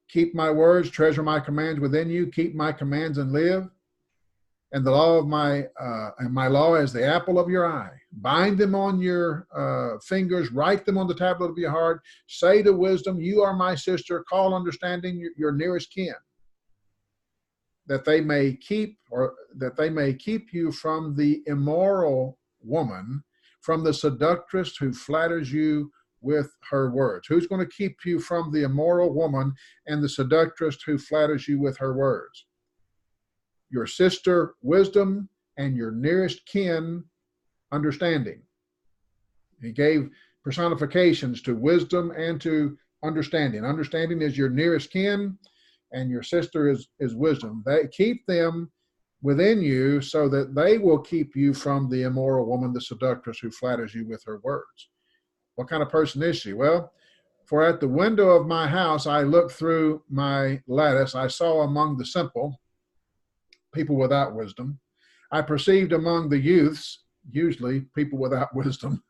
keep my words, treasure my commands within you, keep my commands and live. And the law of my law as the apple of your eye. Bind them on your fingers, write them on the tablet of your heart. Say to wisdom, you are my sister. Call understanding your nearest kin. That they may keep you from the immoral woman, from the seductress who flatters you with her words. Who's going to keep you from the immoral woman and the seductress who flatters you with her words? Your sister, wisdom, and your nearest kin, understanding. He gave personifications to wisdom and to understanding. Understanding is your nearest kin, and your sister is wisdom. They keep them within you so that they will keep you from the immoral woman, the seductress who flatters you with her words. What kind of person is she? Well, for at the window of my house, I looked through my lattice. I saw among the simple, people without wisdom. I perceived among the youths, usually people without wisdom,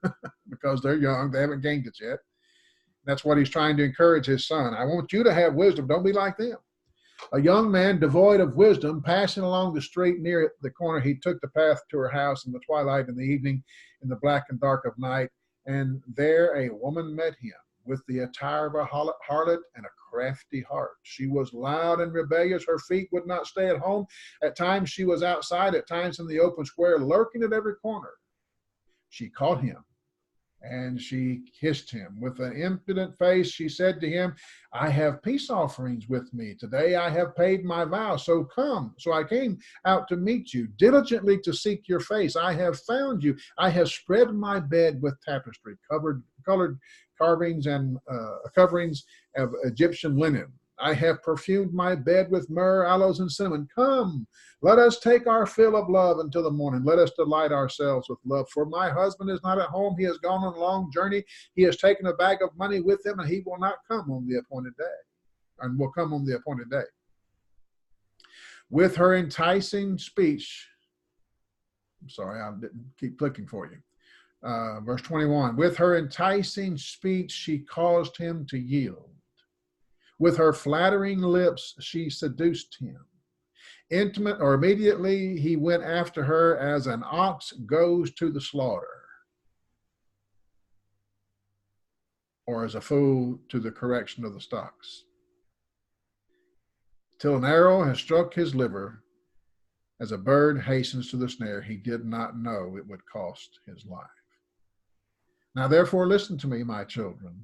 because they're young, they haven't gained it yet. That's what he's trying to encourage his son. I want you to have wisdom. Don't be like them. A young man devoid of wisdom, passing along the street near the corner, he took the path to her house in the twilight in the evening, in the black and dark of night, and there a woman met him with the attire of a harlot and a crafty heart. She was loud and rebellious. Her feet would not stay at home. At times she was outside, at times in the open square, lurking at every corner. She caught him and she kissed him. With an impudent face, she said to him, I have peace offerings with me. Today I have paid my vow. So come. So I came out to meet you, diligently to seek your face. I have found you. I have spread my bed with tapestry, colored carvings and coverings of Egyptian linen. I have perfumed my bed with myrrh, aloes, and cinnamon. Come, let us take our fill of love until the morning. Let us delight ourselves with love. For my husband is not at home. He has gone on a long journey. He has taken a bag of money with him, and he will not come on the appointed day, and will come on the appointed day. With her enticing speech, I'm sorry, I didn't keep clicking for you. Verse 21, with her enticing speech, she caused him to yield. With her flattering lips, she seduced him. Immediately he went after her as an ox goes to the slaughter, or as a fool to the correction of the stocks. Till an arrow has struck his liver, as a bird hastens to the snare, he did not know it would cost his life. Now therefore listen to me, my children.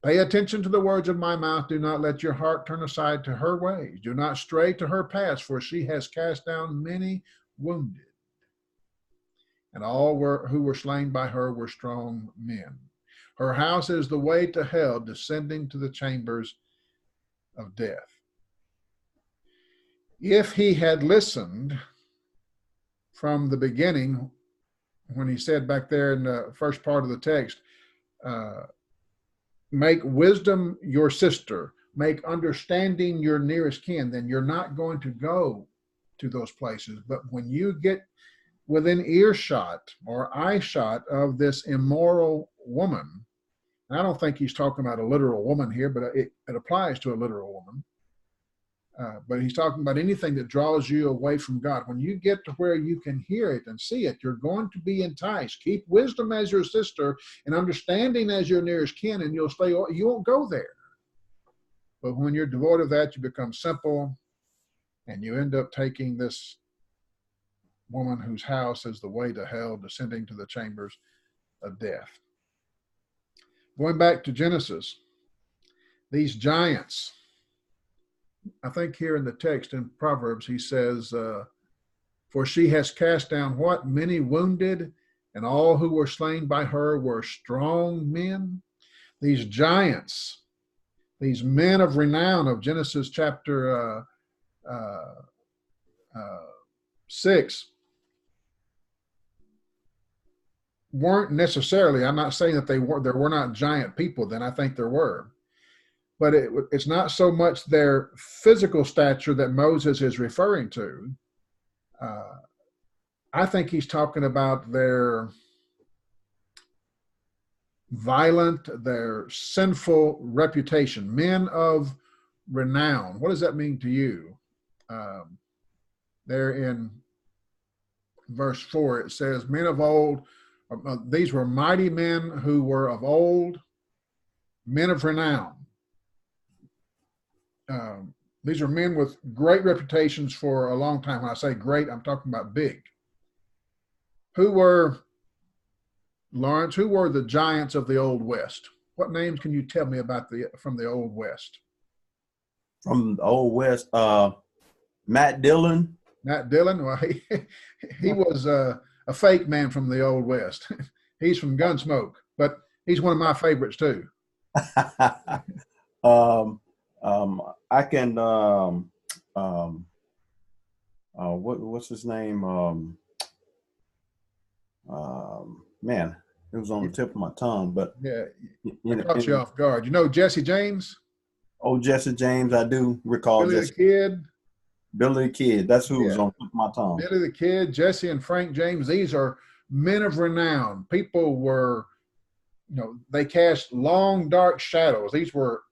Pay attention to the words of my mouth. Do not let your heart turn aside to her ways. Do not stray to her paths, for she has cast down many wounded. And all who were slain by her were strong men. Her house is the way to hell, descending to the chambers of death. If he had listened from the beginning, when he said back there in the first part of the text, make wisdom your sister, make understanding your nearest kin, then you're not going to go to those places. But when you get within earshot or eyeshot of this immoral woman, and I don't think he's talking about a literal woman here, but it applies to a literal woman. But he's talking about anything that draws you away from God. When you get to where you can hear it and see it, you're going to be enticed. Keep wisdom as your sister and understanding as your nearest kin, and you won't go there. But when you're devoid of that, you become simple, and you end up taking this woman whose house is the way to hell, descending to the chambers of death. Going back to Genesis, these giants, I think here in the text in Proverbs, he says, for she has cast down what? Many wounded, and all who were slain by her were strong men. These giants, these men of renown of Genesis chapter 6, weren't necessarily, I'm not saying that there were not giant people then, I think there were. But it's not so much their physical stature that Moses is referring to. I think he's talking about their violent, their sinful reputation, men of renown. What does that mean to you? There in verse 4, it says, men of old, these were mighty men who were of old, men of renown. These are men with great reputations for a long time. When I say great, I'm talking about big. Who were, Lawrence, who were the giants of the Old West? What names can you tell me about from the Old West? From the Old West, Matt Dillon. Matt Dillon? Well, he was a fake man from the Old West. He's from Gunsmoke, but he's one of my favorites too. I can what's his name? Man, it was on the tip of my tongue, but Yeah, I you know, caught you off guard. You know Jesse James, oh, Jesse James, I do recall Billy the Jesse. Kid. Billy the Kid, that's who was Yeah, on the tip of my tongue. Billy the Kid, Jesse and Frank James. These are men of renown. People were, they cast long, dark shadows. These were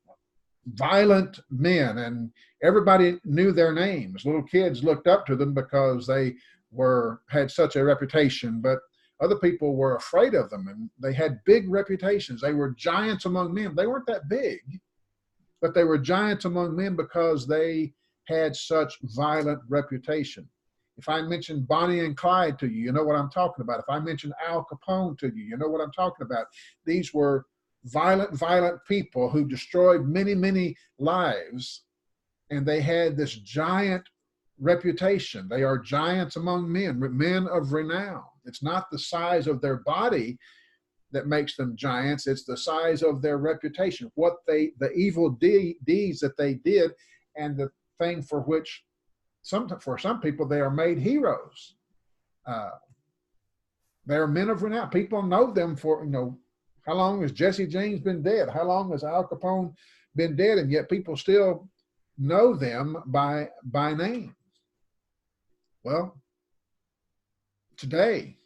violent men, and everybody knew their names. Little kids looked up to them because they had such a reputation, but other people were afraid of them, and they had big reputations. They were giants among men. They weren't that big, but they were giants among men because they had such violent reputation. If I mention Bonnie and Clyde to you, you know what I'm talking about. If I mention Al Capone to you, you know what I'm talking about. These were violent people who destroyed many, many lives, and they had this giant reputation. They are giants among men, men of renown. It's not the size of their body that makes them giants. It's the size of their reputation, the evil deeds that they did, and the thing for which for some people they are made heroes. They are men of renown. People know them for, how long has Jesse James been dead? How long has Al Capone been dead? And yet people still know them by name. Well, today,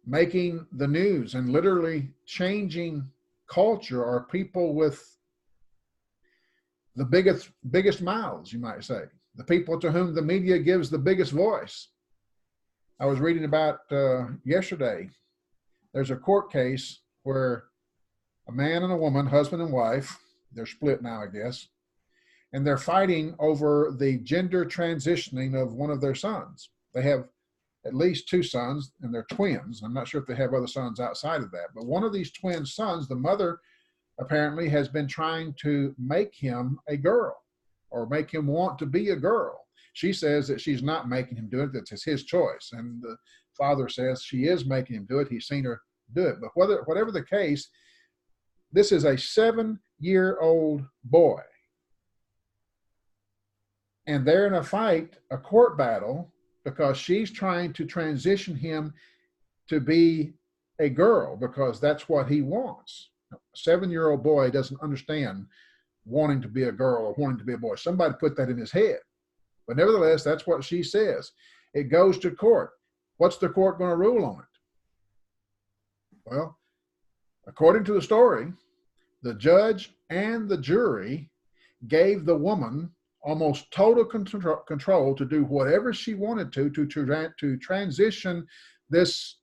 making the news and literally changing culture are people with the biggest mouths, you might say, the people to whom the media gives the biggest voice. I was reading about yesterday, there's a court case where a man and a woman, husband and wife, they're split now, I guess, and they're fighting over the gender transitioning of one of their sons. They have at least two sons, and they're twins. I'm not sure if they have other sons outside of that, but one of these twin sons, the mother apparently has been trying to make him a girl or make him want to be a girl. She says that she's not making him do it, that it's his choice. And the father says she is making him do it. He's seen her do it. But whatever the case, this is a 7-year-old boy. And they're in a fight, a court battle, because she's trying to transition him to be a girl because that's what he wants. A 7-year-old boy doesn't understand wanting to be a girl or wanting to be a boy. Somebody put that in his head. But nevertheless, that's what she says. It goes to court. What's the court going to rule on it? Well, according to the story, the judge and the jury gave the woman almost total control to do whatever she wanted to transition this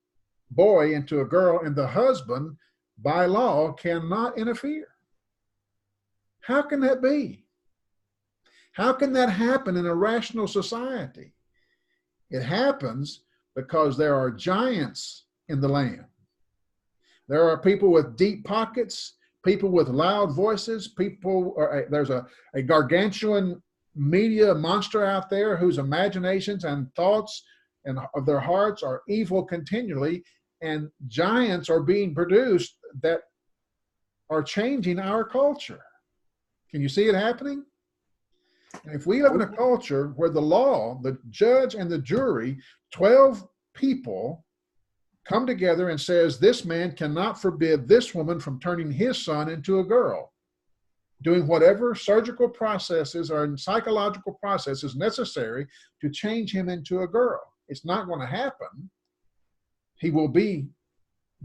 boy into a girl, and the husband, by law, cannot interfere. How can that be? How can that happen in a rational society? It happens because there are giants in the land. There are people with deep pockets, people with loud voices, there's a gargantuan media monster out there whose imaginations and thoughts and of their hearts are evil continually, and giants are being produced that are changing our culture. Can you see it happening? And if we live in a culture where the law, the judge and the jury, 12 people come together and says this man cannot forbid this woman from turning his son into a girl, doing whatever surgical processes or psychological processes necessary to change him into a girl. It's not going to happen. He will be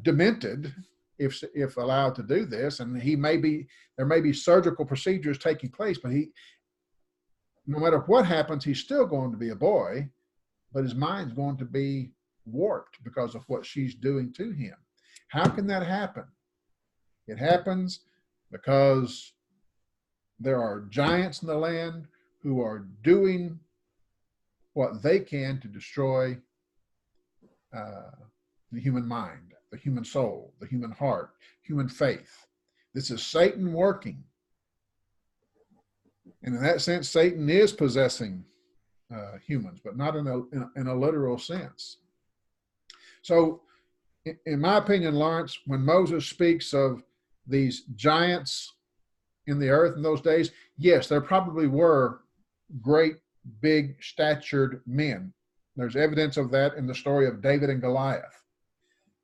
demented if allowed to do this, and there may be surgical procedures taking place, but no matter what happens, he's still going to be a boy, but his mind's going to be warped because of what she's doing to him. How can that happen? It happens because there are giants in the land who are doing what they can to destroy the human mind, the human soul, the human heart, human faith. This is Satan working. And in that sense, Satan is possessing humans, but not in a literal sense. So, in my opinion, Lawrence, when Moses speaks of these giants in the earth in those days, yes, there probably were great big statured men. There's evidence of that in the story of David and Goliath.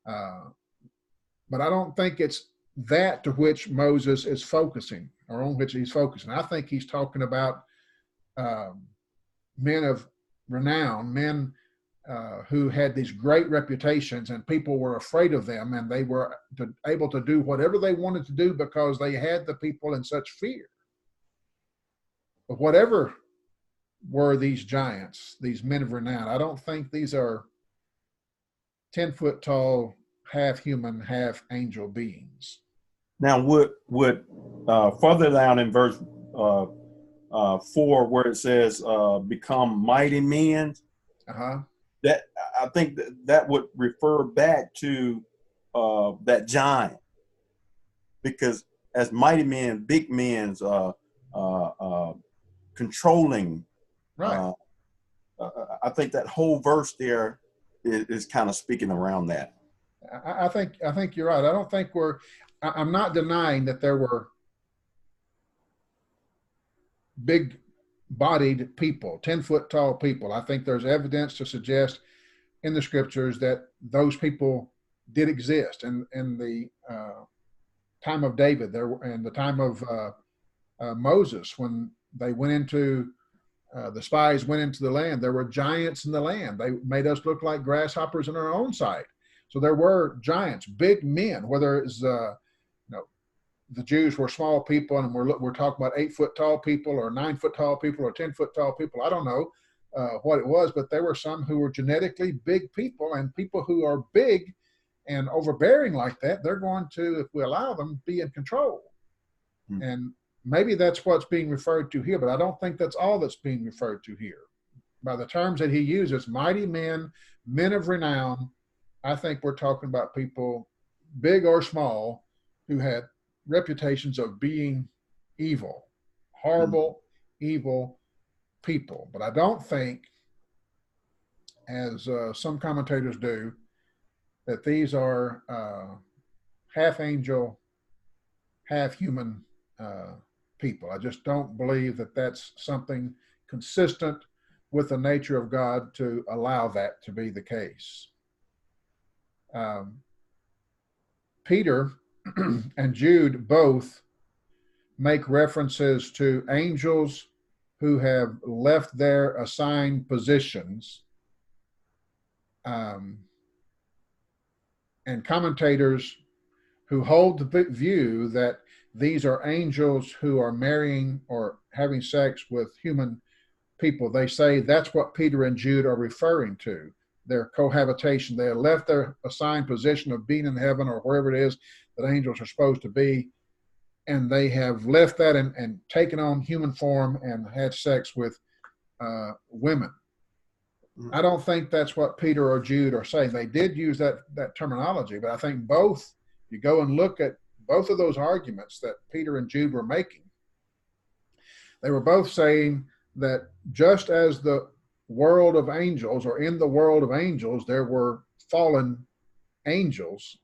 But I don't think it's that to which Moses is focusing, or on which he's focusing. I think he's talking about men of renown, men who had these great reputations, and people were afraid of them, and they were able to do whatever they wanted to do because they had the people in such fear. But whatever were these giants, these men of renown, I don't think these are 10-foot tall, half human, half angel beings. Now, would further down in verse 4, where it says, become mighty men, that I think that would refer back to that giant, because as mighty men, big men's controlling, right? I think that whole verse there is kind of speaking around that. I think you're right. I don't think I'm not denying that there were big-bodied people, 10-foot tall people. I think there's evidence to suggest in the scriptures that those people did exist. And in the time of David, and the time of Moses, when they went into the spies went into the land, there were giants in the land. They made us look like grasshoppers in our own sight. So there were giants, big men. Whether it's the Jews were small people, and we're talking about 8-foot tall people, or 9-foot tall people, or 10-foot tall people. I don't know what it was, but there were some who were genetically big people, and people who are big and overbearing like that, they're going to, if we allow them, be in control. And maybe that's what's being referred to here, but I don't think that's all that's being referred to here. By the terms that he uses, mighty men, men of renown, I think we're talking about people, big or small, who had reputations of being evil, horrible, evil people. But I don't think, as some commentators do, that these are half angel, half human people. I just don't believe that that's something consistent with the nature of God to allow that to be the case. Peter and Jude both make references to angels who have left their assigned positions. And commentators who hold the view that these are angels who are marrying or having sex with human people, they say that's what Peter and Jude are referring to, their cohabitation. They have left their assigned position of being in heaven or wherever it is that angels are supposed to be, and they have left that and taken on human form and had sex with women. I don't think that's what Peter or Jude are saying. They did use that terminology, but I think both, you go and look at both of those arguments that Peter and Jude were making, they were both saying that just as the world of angels, or in the world of angels, there were fallen angels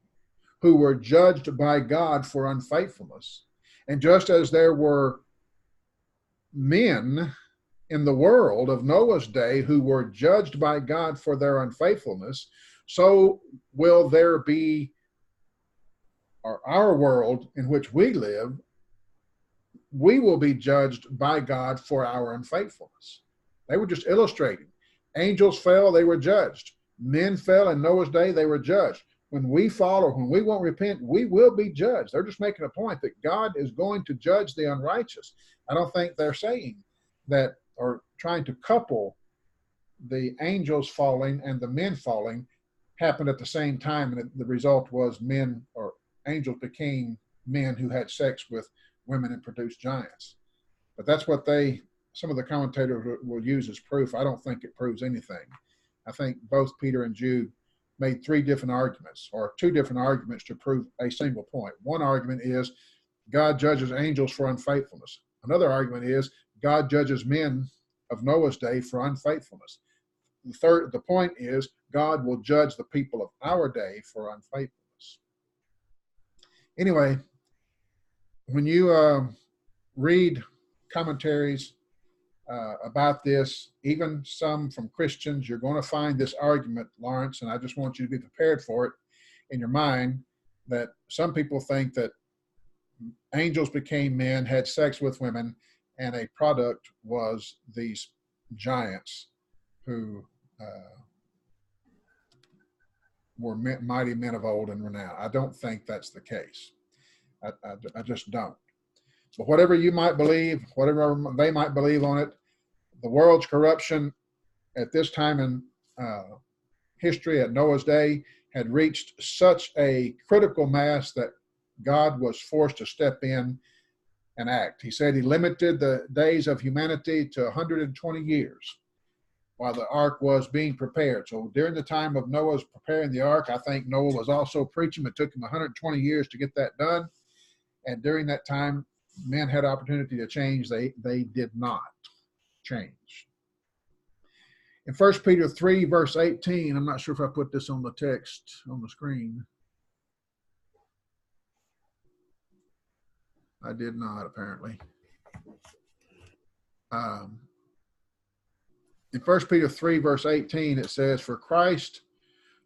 who were judged by God for unfaithfulness, and just as there were men in the world of Noah's day who were judged by God for their unfaithfulness, so will there be, or our world in which we live, we will be judged by God for our unfaithfulness. They were just illustrating. Angels fell, they were judged. Men fell in Noah's day, they were judged. When we fall or when we won't repent, we will be judged. They're just making a point that God is going to judge the unrighteous. I don't think they're saying that, or trying to couple the angels falling and the men falling happened at the same time, and the result was men, or angels became men who had sex with women and produced giants. But that's what some of the commentators will use as proof. I don't think it proves anything. I think both Peter and Jude made 3 different arguments, or 2 different arguments to prove a single point. One argument is God judges angels for unfaithfulness. Another argument is God judges men of Noah's day for unfaithfulness. The point is God will judge the people of our day for unfaithfulness. Anyway, when you read commentaries about this, even some from Christians. You're going to find this argument, Lawrence, and I just want you to be prepared for it in your mind, that some people think that angels became men, had sex with women, and a product was these giants who were mighty men of old and renown. I don't think that's the case. I just don't. But whatever you might believe, whatever they might believe on it, the world's corruption at this time in history, at Noah's day, had reached such a critical mass that God was forced to step in and act. He said he limited the days of humanity to 120 years while the ark was being prepared. So during the time of Noah's preparing the ark, I think Noah was also preaching. It took him 120 years to get that done. And during that time, men had opportunity to change. They did not change. In 1 Peter 3, verse 18, I'm not sure if I put this on the text on the screen. I did not, apparently. In 1 Peter 3, verse 18, it says, "For Christ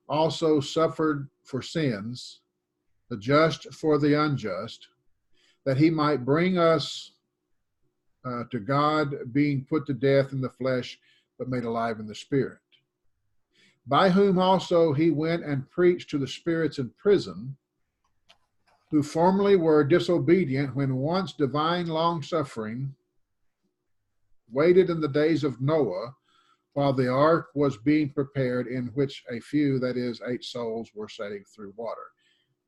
also suffered for sins, the just for the unjust, that he might bring us to God, being put to death in the flesh, but made alive in the spirit. By whom also he went and preached to the spirits in prison, who formerly were disobedient, when once divine long-suffering waited in the days of Noah, while the ark was being prepared, in which a few, that is, 8 souls, were saved through water."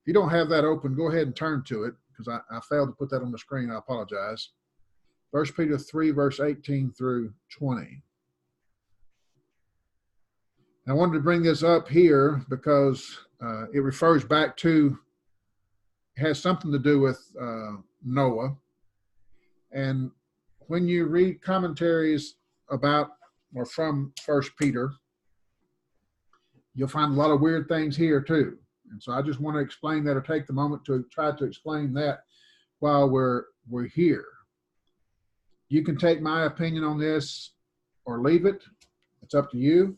If you don't have that open, go ahead and turn to it, because I failed to put that on the screen. I apologize. 1 Peter 3, verse 18 through 20. I wanted to bring this up here because it refers back to, it has something to do with Noah. And when you read commentaries about or from 1 Peter, you'll find a lot of weird things here too. And so I just want to explain that, or take the moment to try to explain that while we're here. You can take my opinion on this or leave it. It's up to you.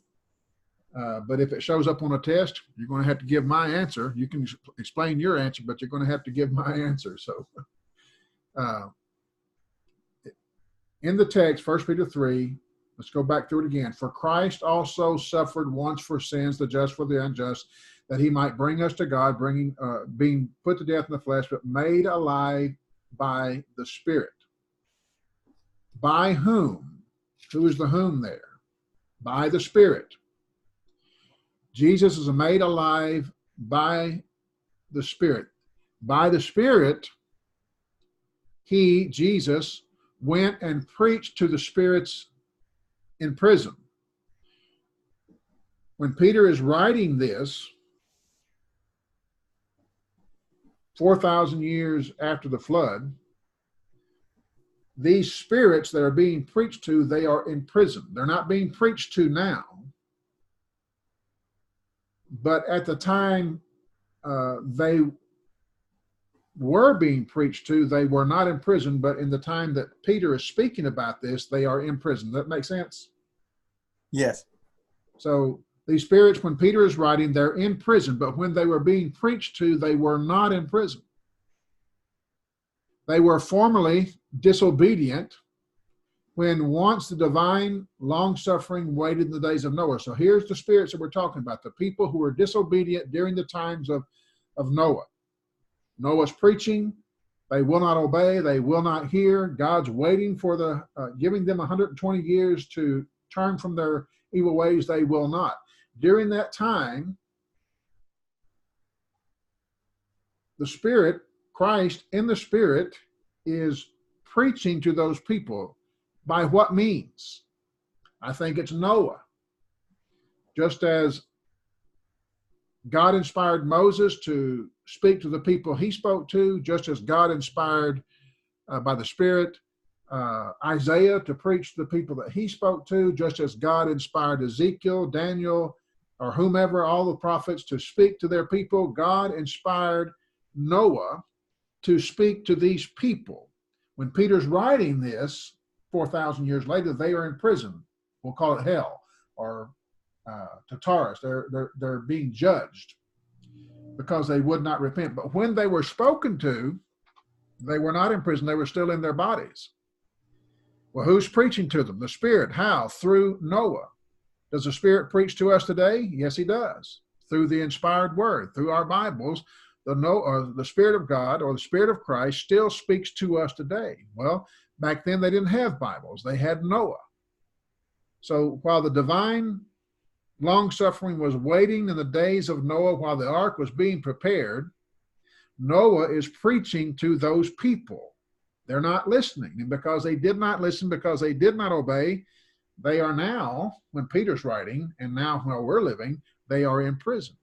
But if it shows up on a test, you're going to have to give my answer. You can explain your answer, but you're going to have to give my answer. So in the text, 1 Peter 3, let's go back through it again. "For Christ also suffered once for sins, the just for the unjust, that he might bring us to God, being put to death in the flesh, but made alive by the Spirit." By whom? Who is the whom there? By the Spirit. Jesus is made alive by the Spirit. By the Spirit, he, Jesus, went and preached to the spirits in prison. When Peter is writing this, 4,000 years after the flood, these spirits that are being preached to, they are in prison. They're not being preached to now. But at the time they were being preached to, they were not in prison. But in the time that Peter is speaking about this, they are in prison. Does that make sense? Yes. So these spirits, when Peter is writing, they're in prison. But when they were being preached to, they were not in prison. They were formerly disobedient when once the divine long-suffering waited in the days of Noah. So here's the spirits that we're talking about, the people who were disobedient during the times of Noah. Noah's preaching, they will not obey, they will not hear. God's waiting for giving them 120 years to turn from their evil ways, they will not. During that time, the Spirit, Christ in the Spirit, is preaching to those people. By what means? I think it's Noah. Just as God inspired Moses to speak to the people he spoke to, just as God inspired by the Spirit Isaiah to preach to the people that he spoke to, just as God inspired Ezekiel, Daniel, or whomever, all the prophets, to speak to their people, God inspired Noah to speak to these people. When Peter's writing this, 4,000 years later, they are in prison. We'll call it hell, or Tartarus. They're being judged because they would not repent. But when they were spoken to, they were not in prison. They were still in their bodies. Well, who's preaching to them? The Spirit. How? Through Noah. Does the Spirit preach to us today? Yes, he does. Through the inspired word, through our Bibles, the Spirit of God or the Spirit of Christ still speaks to us today. Well, back then they didn't have Bibles. They had Noah. So while the divine long-suffering was waiting in the days of Noah while the ark was being prepared, Noah is preaching to those people. They're not listening. And because they did not listen, because they did not obey, they are now, when Peter's writing, and now while we're living, they are in prison.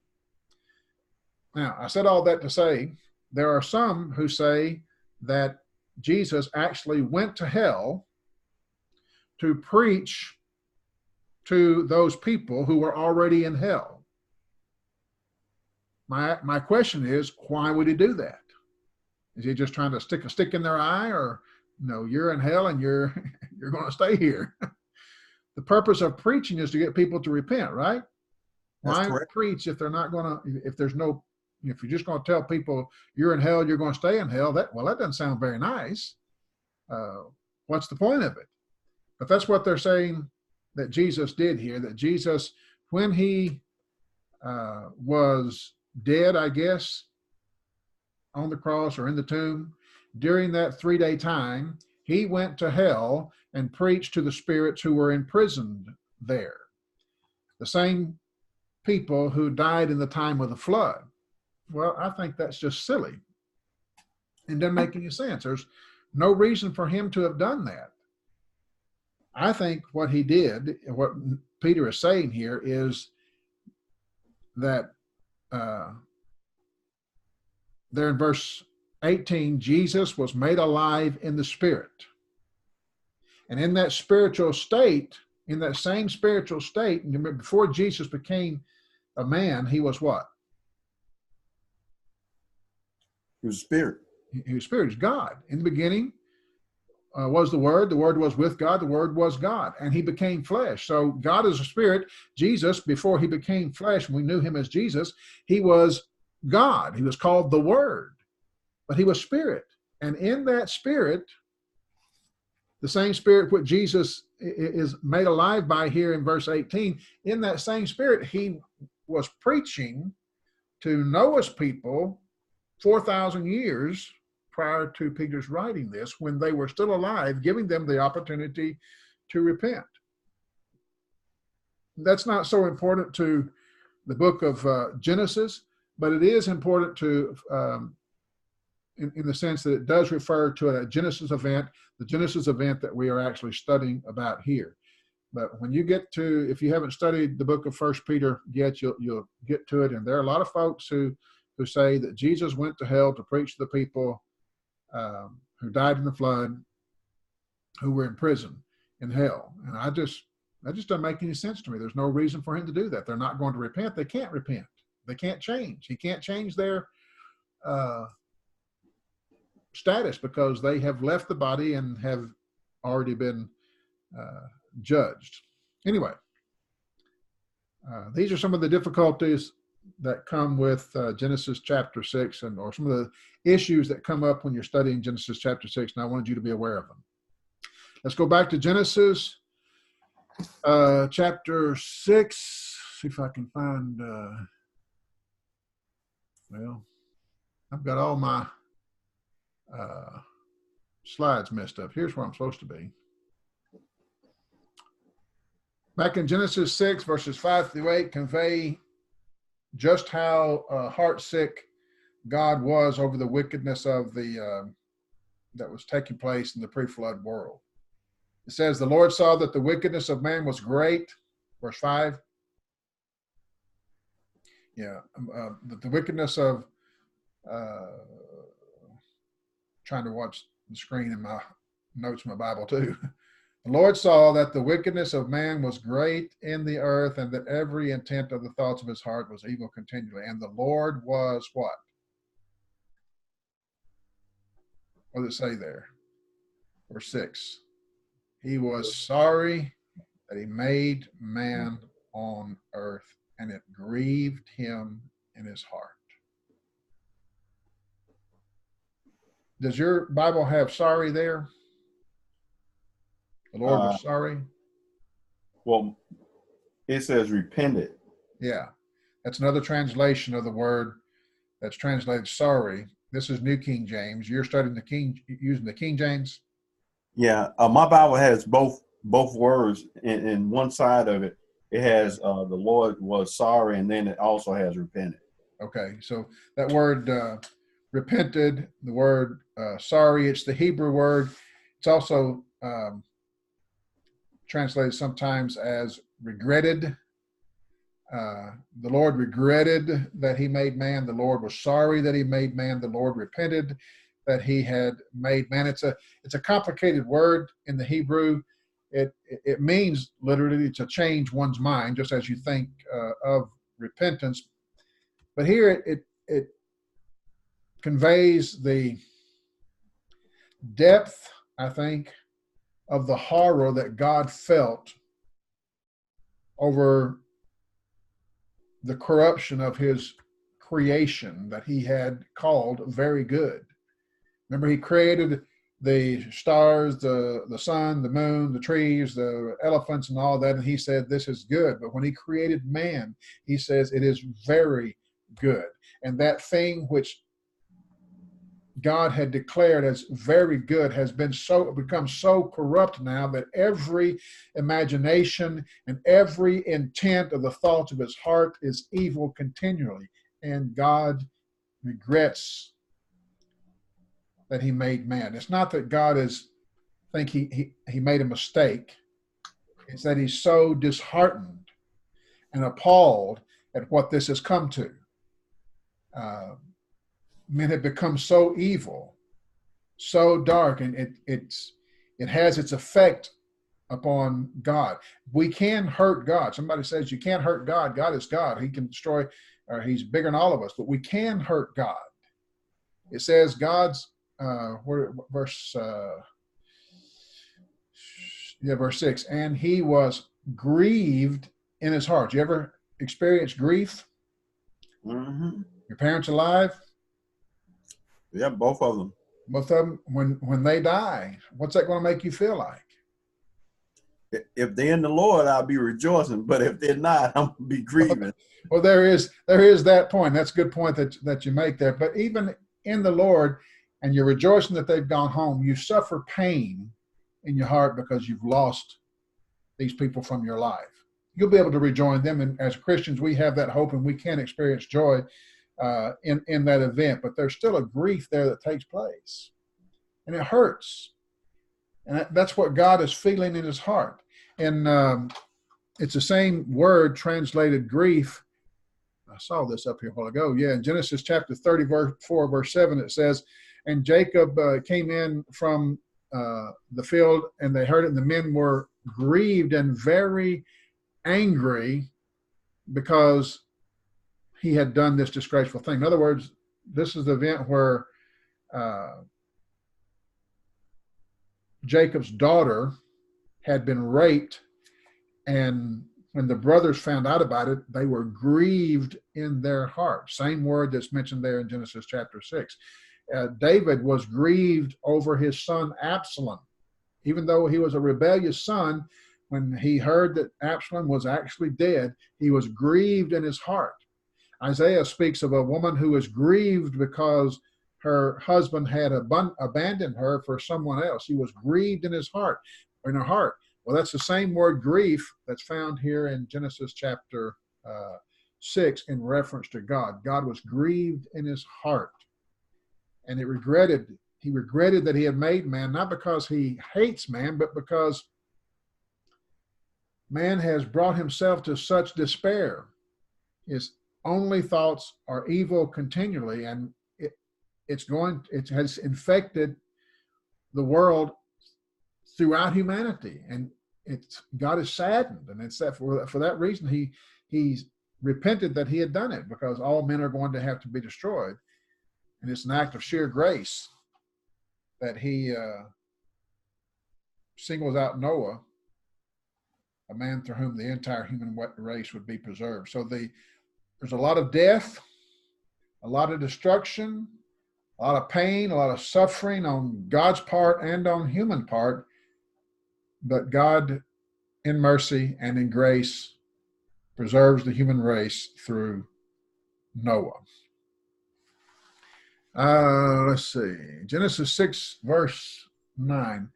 Now, I said all that to say, there are some who say that Jesus actually went to hell to preach to those people who were already in hell. My question is, why would he do that? Is he just trying to stick a stick in their eye, or no, you're in hell and you're going to stay here? The purpose of preaching is to get people to repent, right? Why preach if they're not going to, if you're just going to tell people you're in hell, you're going to stay in hell? That doesn't sound very nice. What's the point of it? But that's what they're saying that Jesus did here, that Jesus, when he was dead, I guess, on the cross or in the tomb, during that 3-day time, he went to hell and preached to the spirits who were imprisoned there. The same people who died in the time of the flood. Well, I think that's just silly. It doesn't make any sense. There's no reason for him to have done that. I think what he did, what Peter is saying here, is that there in verse 18, Jesus was made alive in the Spirit. And in that spiritual state, in that same spiritual state, remember, before Jesus became a man, he was what? He was Spirit. He was Spirit. He's God. In the beginning was the Word. The Word was with God. The Word was God. And he became flesh. So God is a Spirit. Jesus, before he became flesh, and we knew him as Jesus, he was God. He was called the Word. But he was Spirit. And in that Spirit, the same Spirit which Jesus is made alive by here in verse 18, in that same Spirit, he was preaching to Noah's people 4,000 years prior to Peter's writing this, when they were still alive, giving them the opportunity to repent. That's not so important to the book of Genesis, but it is important to in the sense that it does refer to a Genesis event, the Genesis event that we are actually studying about here. But when you get to, if you haven't studied the book of First Peter yet, you'll get to it. And there are a lot of folks who say that Jesus went to hell to preach to the people who died in the flood, who were in prison in hell. And that just doesn't make any sense to me. There's no reason for him to do that. They're not going to repent. They can't repent. They can't change. He can't change their status because they have left the body and have already been judged. Anyway, these are some of the difficulties that come with Genesis chapter 6, or some of the issues that come up when you're studying Genesis chapter 6, and I wanted you to be aware of them. Let's go back to Genesis chapter 6. See if I can find, well, I've got all my slides messed up. Here's where I'm supposed to be. Back in Genesis 6, verses 5 through 8, convey just how heartsick God was over the wickedness of the that was taking place in the pre-flood world. It says, the Lord saw that the wickedness of man was great. Verse 5. Yeah, the wickedness of, trying to watch the screen in my notes in my Bible too. The Lord saw that the wickedness of man was great in the earth, and that every intent of the thoughts of his heart was evil continually. And the Lord was what? What does it say there? Verse 6. He was sorry that he made man on earth, and it grieved him in his heart. Does your Bible have sorry there? The Lord was sorry? Well, it says repented. Yeah. That's another translation of the word that's translated sorry. This is New King James. You're studying using the King James? Yeah. My Bible has both words. In one side of it, it has the Lord was sorry, and then it also has repented. Okay. So that word repented, the word sorry, it's the Hebrew word. It's also translated sometimes as regretted. The Lord regretted that he made man. The Lord was sorry that he made man. The Lord repented that he had made man. It's a complicated word in the Hebrew. It means literally to change one's mind, just as you think of repentance. But here it conveys the depth, I think, of the horror that God felt over the corruption of his creation that he had called very good. Remember, he created the stars, the sun, the moon, the trees, the elephants, and all that, and he said, this is good. But when he created man, he says, it is very good. And that thing which God had declared as very good has become so corrupt now that every imagination and every intent of the thoughts of his heart is evil continually. And God regrets that he made man. It's not that God think he made a mistake. It's that he's so disheartened and appalled at what this has come to. Men have become so evil, so dark, and it has its effect upon God. We can hurt God. Somebody says you can't hurt God. God is God. He can destroy, or he's bigger than all of us, but we can hurt God. It says God's verse 6, and he was grieved in his heart. You ever experience grief? Mm-hmm. Your parents alive? Yeah, both of them. Both of them, when they die, what's that going to make you feel like? If they're in the Lord, I'll be rejoicing. But if they're not, I'm going to be grieving. Well, there is that point. That's a good point that you make there. But even in the Lord, and you're rejoicing that they've gone home, you suffer pain in your heart because you've lost these people from your life. You'll be able to rejoin them. And as Christians, we have that hope and we can experience joy in that event. But there's still a grief there that takes place. And it hurts. And that's what God is feeling in his heart. And it's the same word translated grief. I saw this up here a while ago. Yeah, in Genesis chapter 34, verse 7, it says, and Jacob came in from the field, and they heard it, and the men were grieved and very angry because he had done this disgraceful thing. In other words, this is the event where Jacob's daughter had been raped, and when the brothers found out about it, they were grieved in their heart. Same word that's mentioned there in Genesis chapter 6. David was grieved over his son Absalom. Even though he was a rebellious son, when he heard that Absalom was actually dead, he was grieved in his heart. Isaiah speaks of a woman who was grieved because her husband had abandoned her for someone else. He was grieved in his heart, in her heart. Well, that's the same word grief that's found here in Genesis chapter 6 in reference to God. God was grieved in his heart. And he regretted that he had made man, not because he hates man, but because man has brought himself to such despair. His only thoughts are evil continually, and it has infected the world throughout humanity, and God is saddened, and it's that for that reason he's repented that he had done it, because all men are going to have to be destroyed, and it's an act of sheer grace that he singles out Noah, a man through whom the entire human race would be preserved. So there's a lot of death, a lot of destruction, a lot of pain, a lot of suffering on God's part and on human part, but God, in mercy and in grace, preserves the human race through Noah. Let's see. Genesis 6, verse 9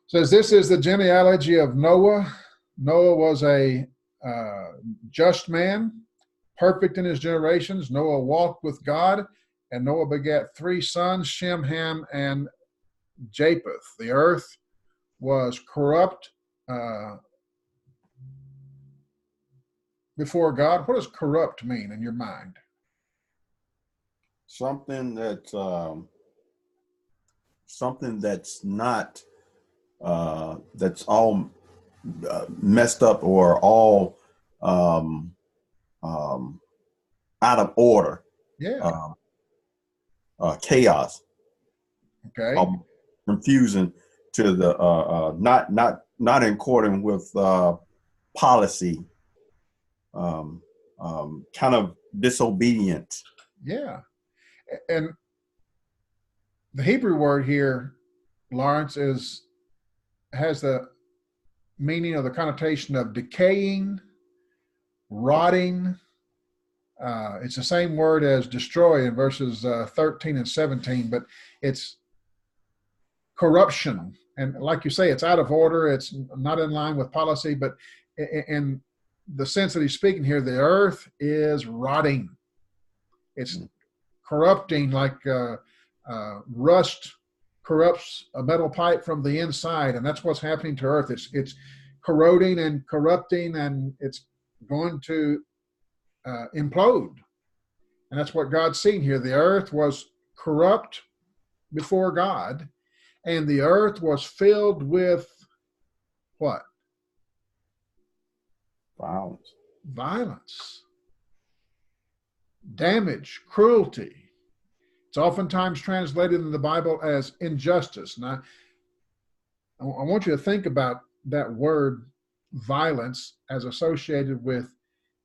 says, this is the genealogy of Noah. Noah was a just man, perfect in his generations. Noah walked with God, and Noah begat 3 sons, Shem, Ham, and Japheth. The earth was corrupt before God. What does corrupt mean in your mind? Something that's not that's all messed up or all out of order. Yeah. Chaos. Okay. Confusion to the not in accordance with policy. Kind of disobedient. Yeah. And the Hebrew word here, Lawrence, has the meaning of the connotation of decaying, rotting. It's the same word as destroy in verses 13 and 17, but it's corruption. And like you say, it's out of order. It's not in line with policy, but in the sense that he's speaking here, the earth is rotting. It's corrupting like rust corrupts a metal pipe from the inside, and that's what's happening to earth. It's corroding and corrupting, and it's going to implode. And that's what God's seen here. The earth was corrupt before God, and the earth was filled with what? Violence. Damage, cruelty. It's oftentimes translated in the Bible as injustice. Now, I want you to think about that word violence as associated with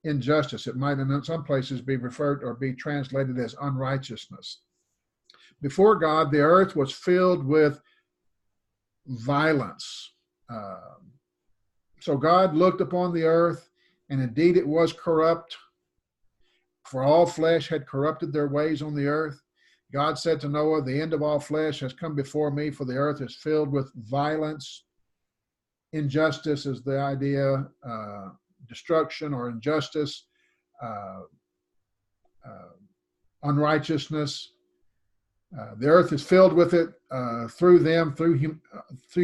injustice. It might in some places be referred or be translated as unrighteousness. Before God, the earth was filled with violence. So God looked upon the earth, and indeed it was corrupt, for all flesh had corrupted their ways on the earth. God said to Noah, the end of all flesh has come before me, for the earth is filled with violence. Injustice is the idea, destruction or injustice, unrighteousness. The earth is filled with it through them, through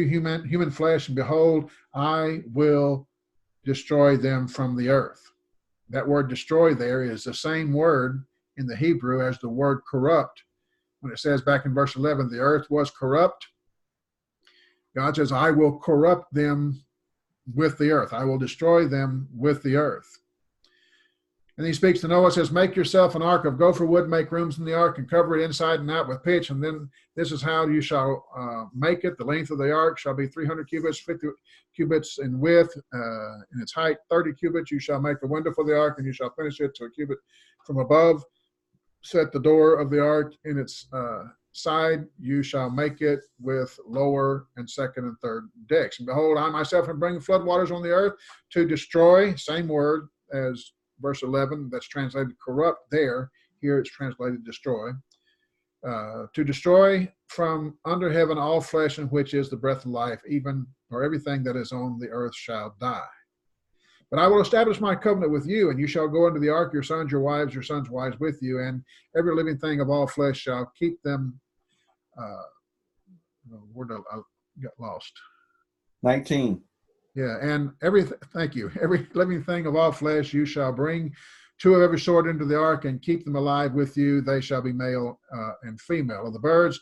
human flesh, and behold, I will destroy them from the earth. That word destroy there is the same word in the Hebrew as the word corrupt. When it says back in verse 11, the earth was corrupt, God says, I will corrupt them with the earth. I will destroy them with the earth. And he speaks to Noah, says, make yourself an ark of gopher wood, make rooms in the ark, and cover it inside and out with pitch. And then this is how you shall make it. The length of the ark shall be 300 cubits, 50 cubits in width, in its height 30 cubits. You shall make a window for the ark, and you shall finish it to a cubit from above. Set the door of the ark in its side. You shall make it with lower and second and third decks. And behold, I myself am bringing floodwaters on the earth to destroy, same word as verse 11, that's translated corrupt there. Here it's translated destroy. To destroy from under heaven all flesh in which is the breath of life, even or everything that is on the earth shall die. But I will establish my covenant with you, and you shall go into the ark, your sons, your sons' wives with you, and every living thing of all flesh shall keep them. Where did I got lost? 19. Yeah, and thank you. Every living thing of all flesh you shall bring 2 of every sort into the ark, and keep them alive with you. They shall be male and female. Of the birds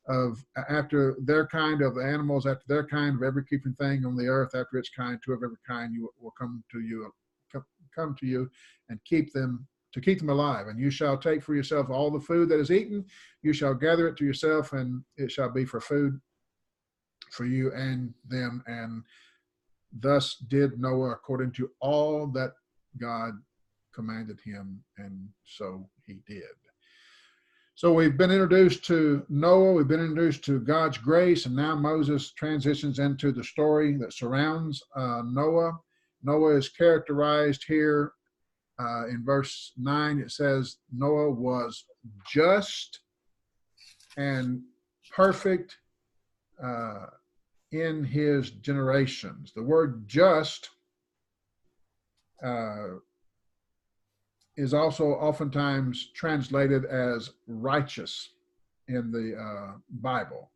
of after their kind, of the animals after their kind, of every creeping thing on the earth after its kind, 2 of every kind you will come to you and keep them alive. And you shall take for yourself all the food that is eaten. You shall gather it to yourself, and it shall be for food. for you and them, and thus did Noah according to all that God commanded him, and so he did. So we've been introduced to Noah, we've been introduced to God's grace, and now Moses transitions into the story that surrounds Noah. Noah is characterized here in verse 9. It says Noah was just and perfect in his generations. The word just is also oftentimes translated as righteous in the Bible,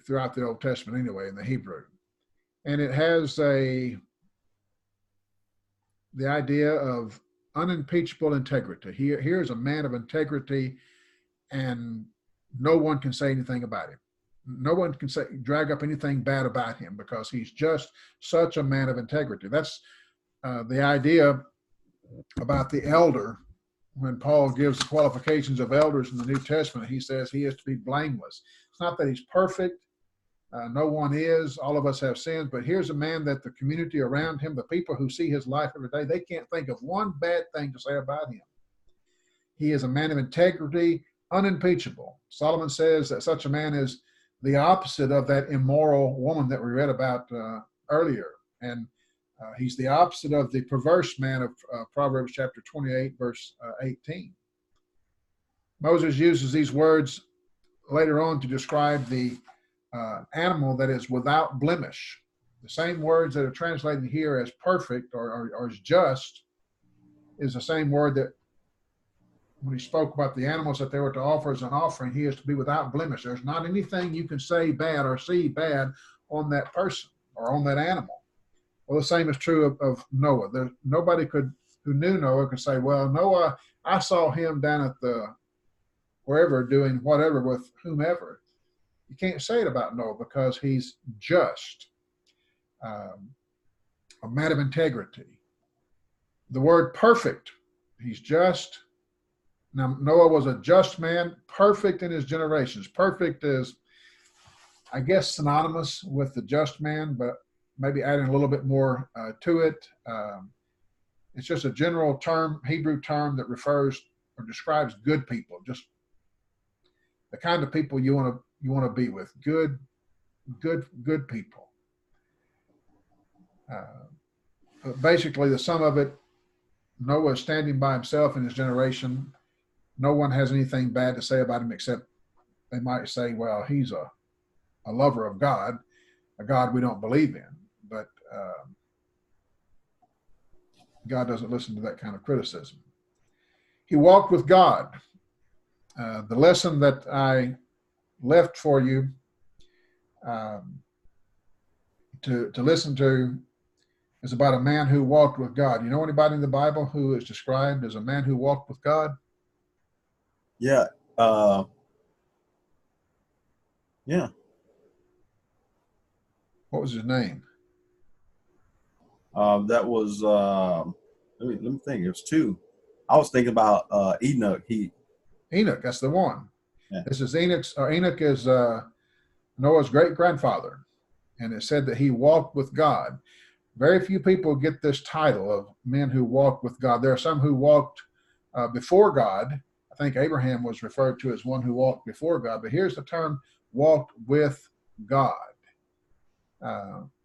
throughout the Old Testament anyway, in the Hebrew. And it has the idea of unimpeachable integrity. Here's a man of integrity, and no one can say anything about him. No one can drag up anything bad about him, because he's just such a man of integrity. That's the idea about the elder. When Paul gives the qualifications of elders in the New Testament, he says he is to be blameless. It's not that he's perfect. No one is. All of us have sins. But here's a man that the community around him, the people who see his life every day, they can't think of one bad thing to say about him. He is a man of integrity, unimpeachable. Solomon says that such a man is the opposite of that immoral woman that we read about earlier. And he's the opposite of the perverse man of Proverbs chapter 28, verse 18. Moses uses these words later on to describe the animal that is without blemish. The same words that are translated here as perfect or as just is the same word that when he spoke about the animals that they were to offer as an offering, he is to be without blemish. There's not anything you can say bad or see bad on that person or on that animal. Well, the same is true of Noah. Nobody who knew Noah could say, well, Noah, I saw him down at the wherever doing whatever with whomever. You can't say it about Noah because he's just, a man of integrity. The word perfect, he's just. Now, Noah was a just man, perfect in his generations. Perfect is, I guess, synonymous with the just man, but maybe adding a little bit more to it. It's just a general term, Hebrew term that refers or describes good people, just the kind of people you want to be with. Good people. Basically, the sum of it, Noah is standing by himself in his generation. No one has anything bad to say about him, except they might say, well, he's a lover of God, a God we don't believe in. But God doesn't listen to that kind of criticism. He walked with God. The lesson that I left for you to listen to is about a man who walked with God. You know anybody in the Bible who is described as a man who walked with God? Yeah. Yeah. What was his name? That was let me think. It was two. I was thinking about Enoch. Enoch, that's the one. Yeah. This is Enoch is Noah's great grandfather, and it said that he walked with God. Very few people get this title of men who walked with God. There are some who walked before God. I think Abraham was referred to as one who walked before God, but here's the term walked with God.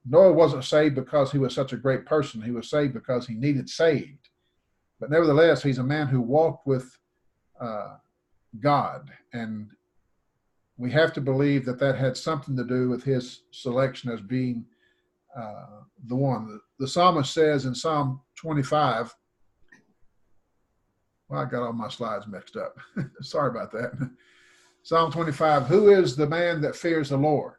Noah wasn't saved because he was such a great person. He was saved because he needed saved. But nevertheless, he's a man who walked with God. And we have to believe that that had something to do with his selection as being the one. The psalmist says in Psalm 25, well, I got all my slides mixed up. Sorry about that. Psalm 25, who is the man that fears the Lord?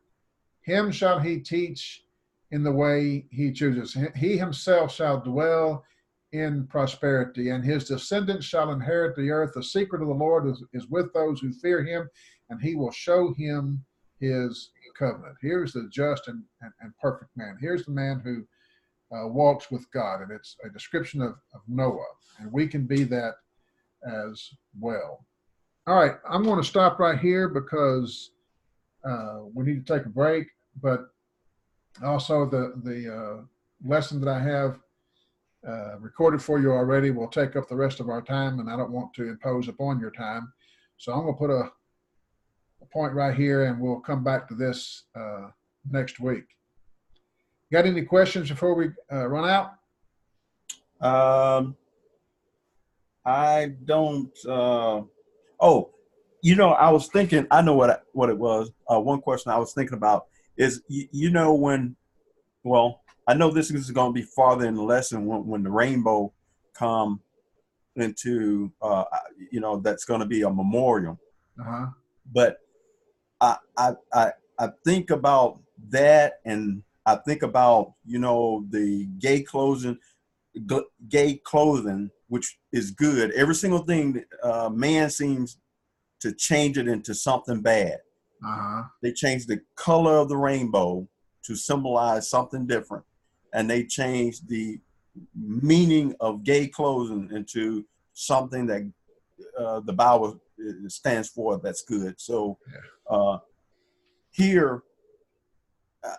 Him shall he teach in the way he chooses. He himself shall dwell in prosperity, and his descendants shall inherit the earth. The secret of the Lord is with those who fear him, and he will show him his covenant. Here's the just and perfect man. Here's the man who walks with God, and it's a description of Noah, and we can be that as well. All right, I'm going to stop right here because we need to take a break, but also the lesson that I have recorded for you already will take up the rest of our time, and I don't want to impose upon your time. So I'm going to put a point right here, and we'll come back to this next week. Got any questions before we run out? I don't. Oh, I was thinking. I know what it was. One question I was thinking about is, when. Well, I know this is going to be farther in the lesson when the rainbow come into. That's going to be a memorial. Uh-huh. But I think about that, and I think about the gay clothing, which is good. Every single thing, man seems to change it into something bad. Uh-huh. They change the color of the rainbow to symbolize something different, and they change the meaning of gay clothing into something that the Bible stands for. That's good. So here,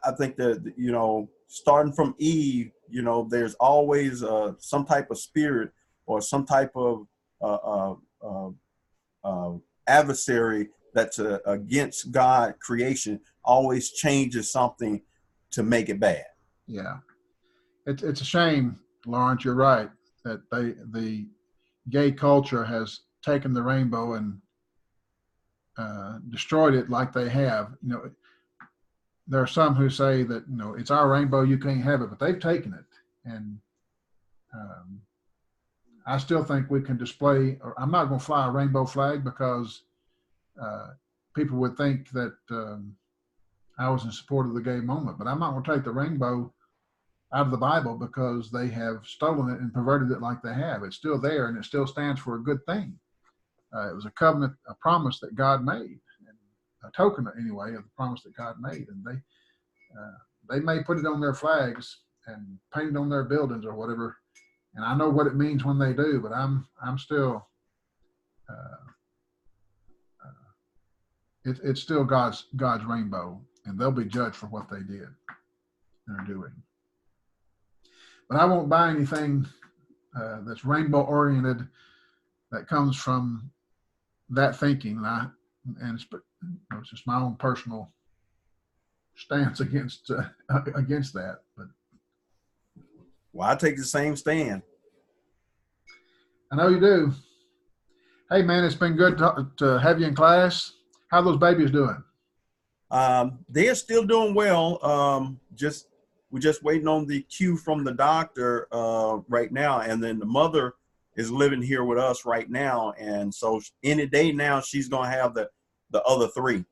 I think that starting from Eve, there's always some type of spirit or some type of adversary that's against God creation, always changes something to make it bad. Yeah, it's a shame, Lawrence. You're right that the gay culture has taken the rainbow and destroyed it like they have. There are some who say that it's our rainbow, you can't have it, but they've taken it, and I still think we can display. Or I'm not going to fly a rainbow flag because people would think that I was in support of the gay moment, but I'm not going to take the rainbow out of the Bible because they have stolen it and perverted it like they have. It's still there, and it still stands for a good thing. It was a covenant, a promise that God made, and a token anyway of the promise that God made. And they may put it on their flags and paint it on their buildings or whatever. And I know what it means when they do, but I'm still. It's still God's rainbow, and they'll be judged for what they did and are doing. But I won't buy anything that's rainbow oriented that comes from that thinking, and it's just my own personal stance against that. But well, I take the same stand. I know you do. Hey, man, it's been good to have you in class. How are those babies doing? They're still doing well. We're just waiting on the cue from the doctor right now, and then the mother is living here with us right now, and so any day now she's gonna have the other three.